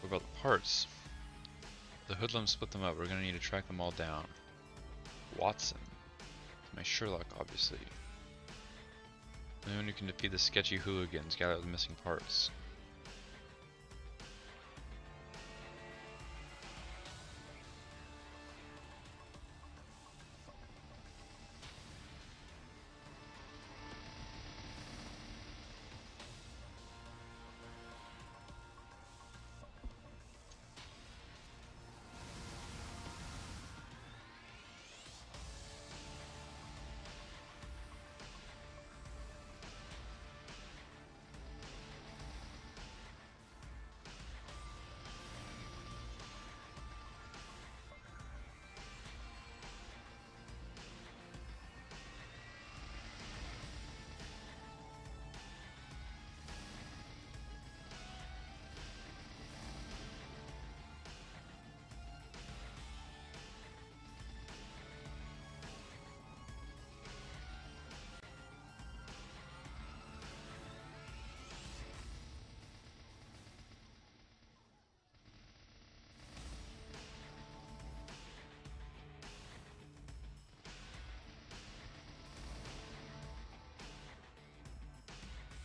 [SPEAKER 1] What about the parts? The hoodlums split them up. We're gonna need to track them all down. Watson. My Sherlock, obviously. The only one who can defeat the sketchy hooligans, gather the missing parts.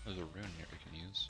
[SPEAKER 1] There's a rune here we can use.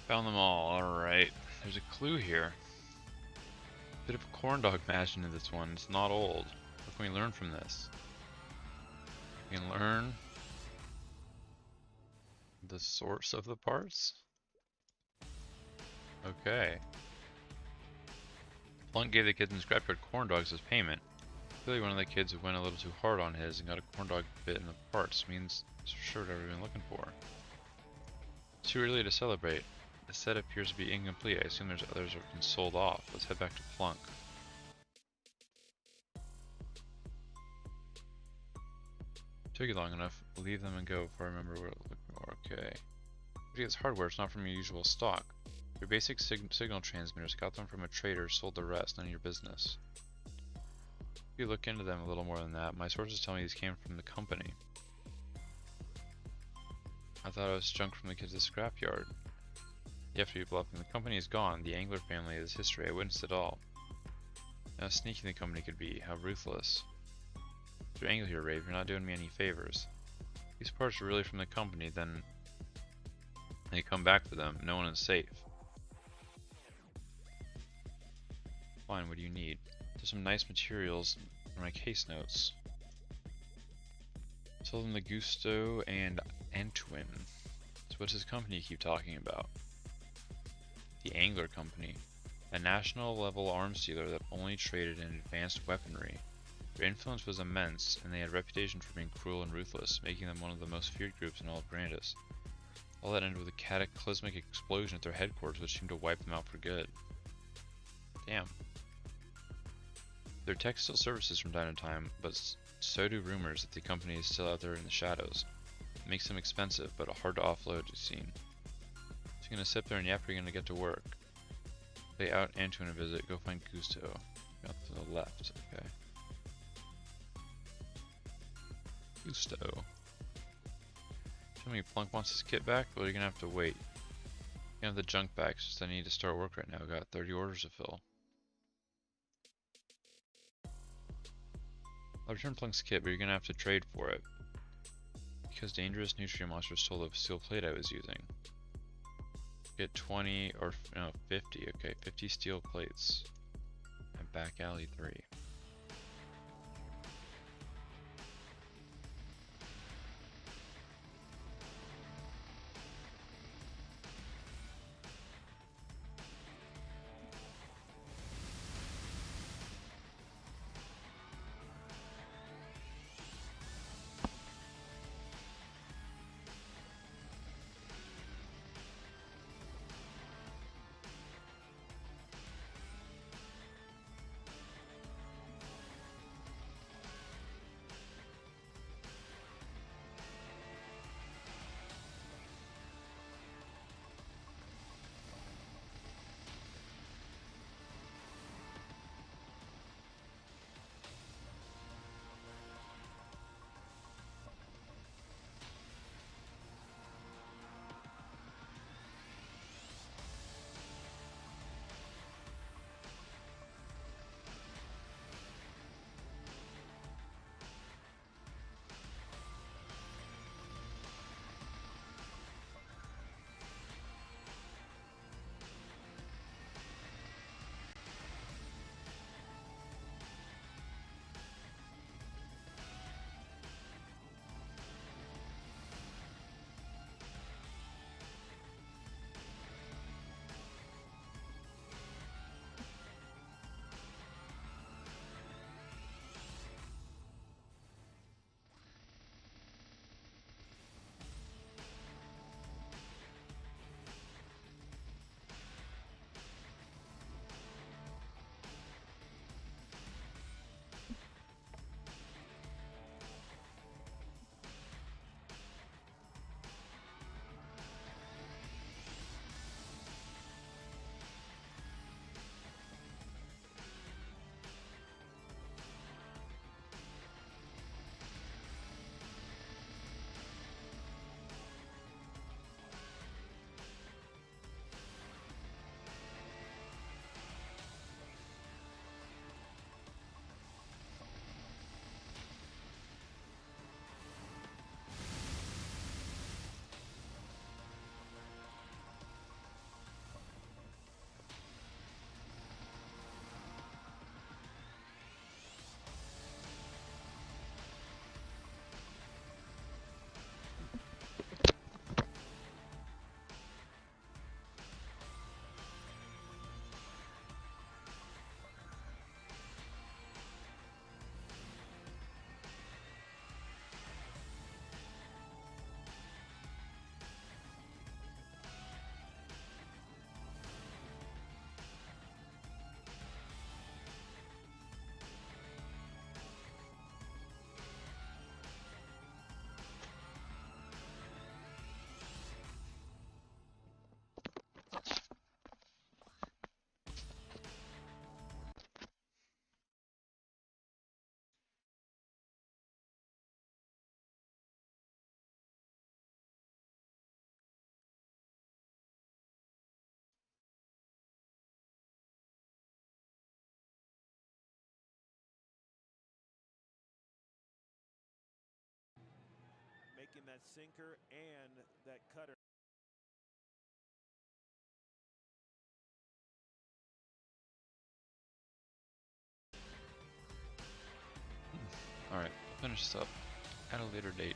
[SPEAKER 1] Found them all, alright. There's a clue here. Bit of a corn dog mashed into this one. It's not old. What can we learn from this? We can learn the source of the parts? Okay. Plunk gave the kids in scrapyard corn dogs as payment. Clearly one of the kids went a little too hard on his and got a corn dog bit in the parts. Means it's for sure what I've been looking for. Too early to celebrate. The set appears to be incomplete. I assume there's others that have been sold off. Let's head back to Plunk. Took you long enough. Leave them and go before I remember what it looked for. Okay. It's hardware. It's not from your usual stock. Your basic signal transmitters. Got them from a trader. Sold the rest. None of your business. If you look into them a little more than that, my sources tell me these came from the company. I thought it was junk from the kids' scrapyard. You have to be bluffing. The company is gone. The Angler family is history. I witnessed it all. How sneaky the company could be. How ruthless. Mr. Angler here, Rave. You're not doing me any favors. These parts are really from the company, then they come back for them. No one is safe. Fine, what do you need? There's some nice materials in my case notes. Tell them the Gusto and Antuin. So what's his company you keep talking about? The Angler Company. A national level arms dealer that only traded in advanced weaponry. Their influence was immense, and they had a reputation for being cruel and ruthless, making them one of the most feared groups in all of Grandis. All that ended with a cataclysmic explosion at their headquarters which seemed to wipe them out for good. Damn. Their tech still surfaces from time to time, but so do rumors that the company is still out there in the shadows. It makes them expensive, but hard to offload, it seems. So you're gonna sit there and yap, or you're gonna get to work. Lay out Antoine a visit, go find Gusto. Out to the left, okay. Gusto. Tell me, Plunk wants his kit back? Well, you're gonna have to wait. You have the junk back, it's just I need to start work right now. I got 30 orders to fill. I'll return Plunk's kit, but you're gonna have to trade for it. Because dangerous nutrient monsters stole the steel plate I was using. Get 20 or no 50. Okay, 50 steel plates. And back alley 3.
[SPEAKER 2] in that sinker and that cutter.
[SPEAKER 1] Alright, I'll finish this up at a later date.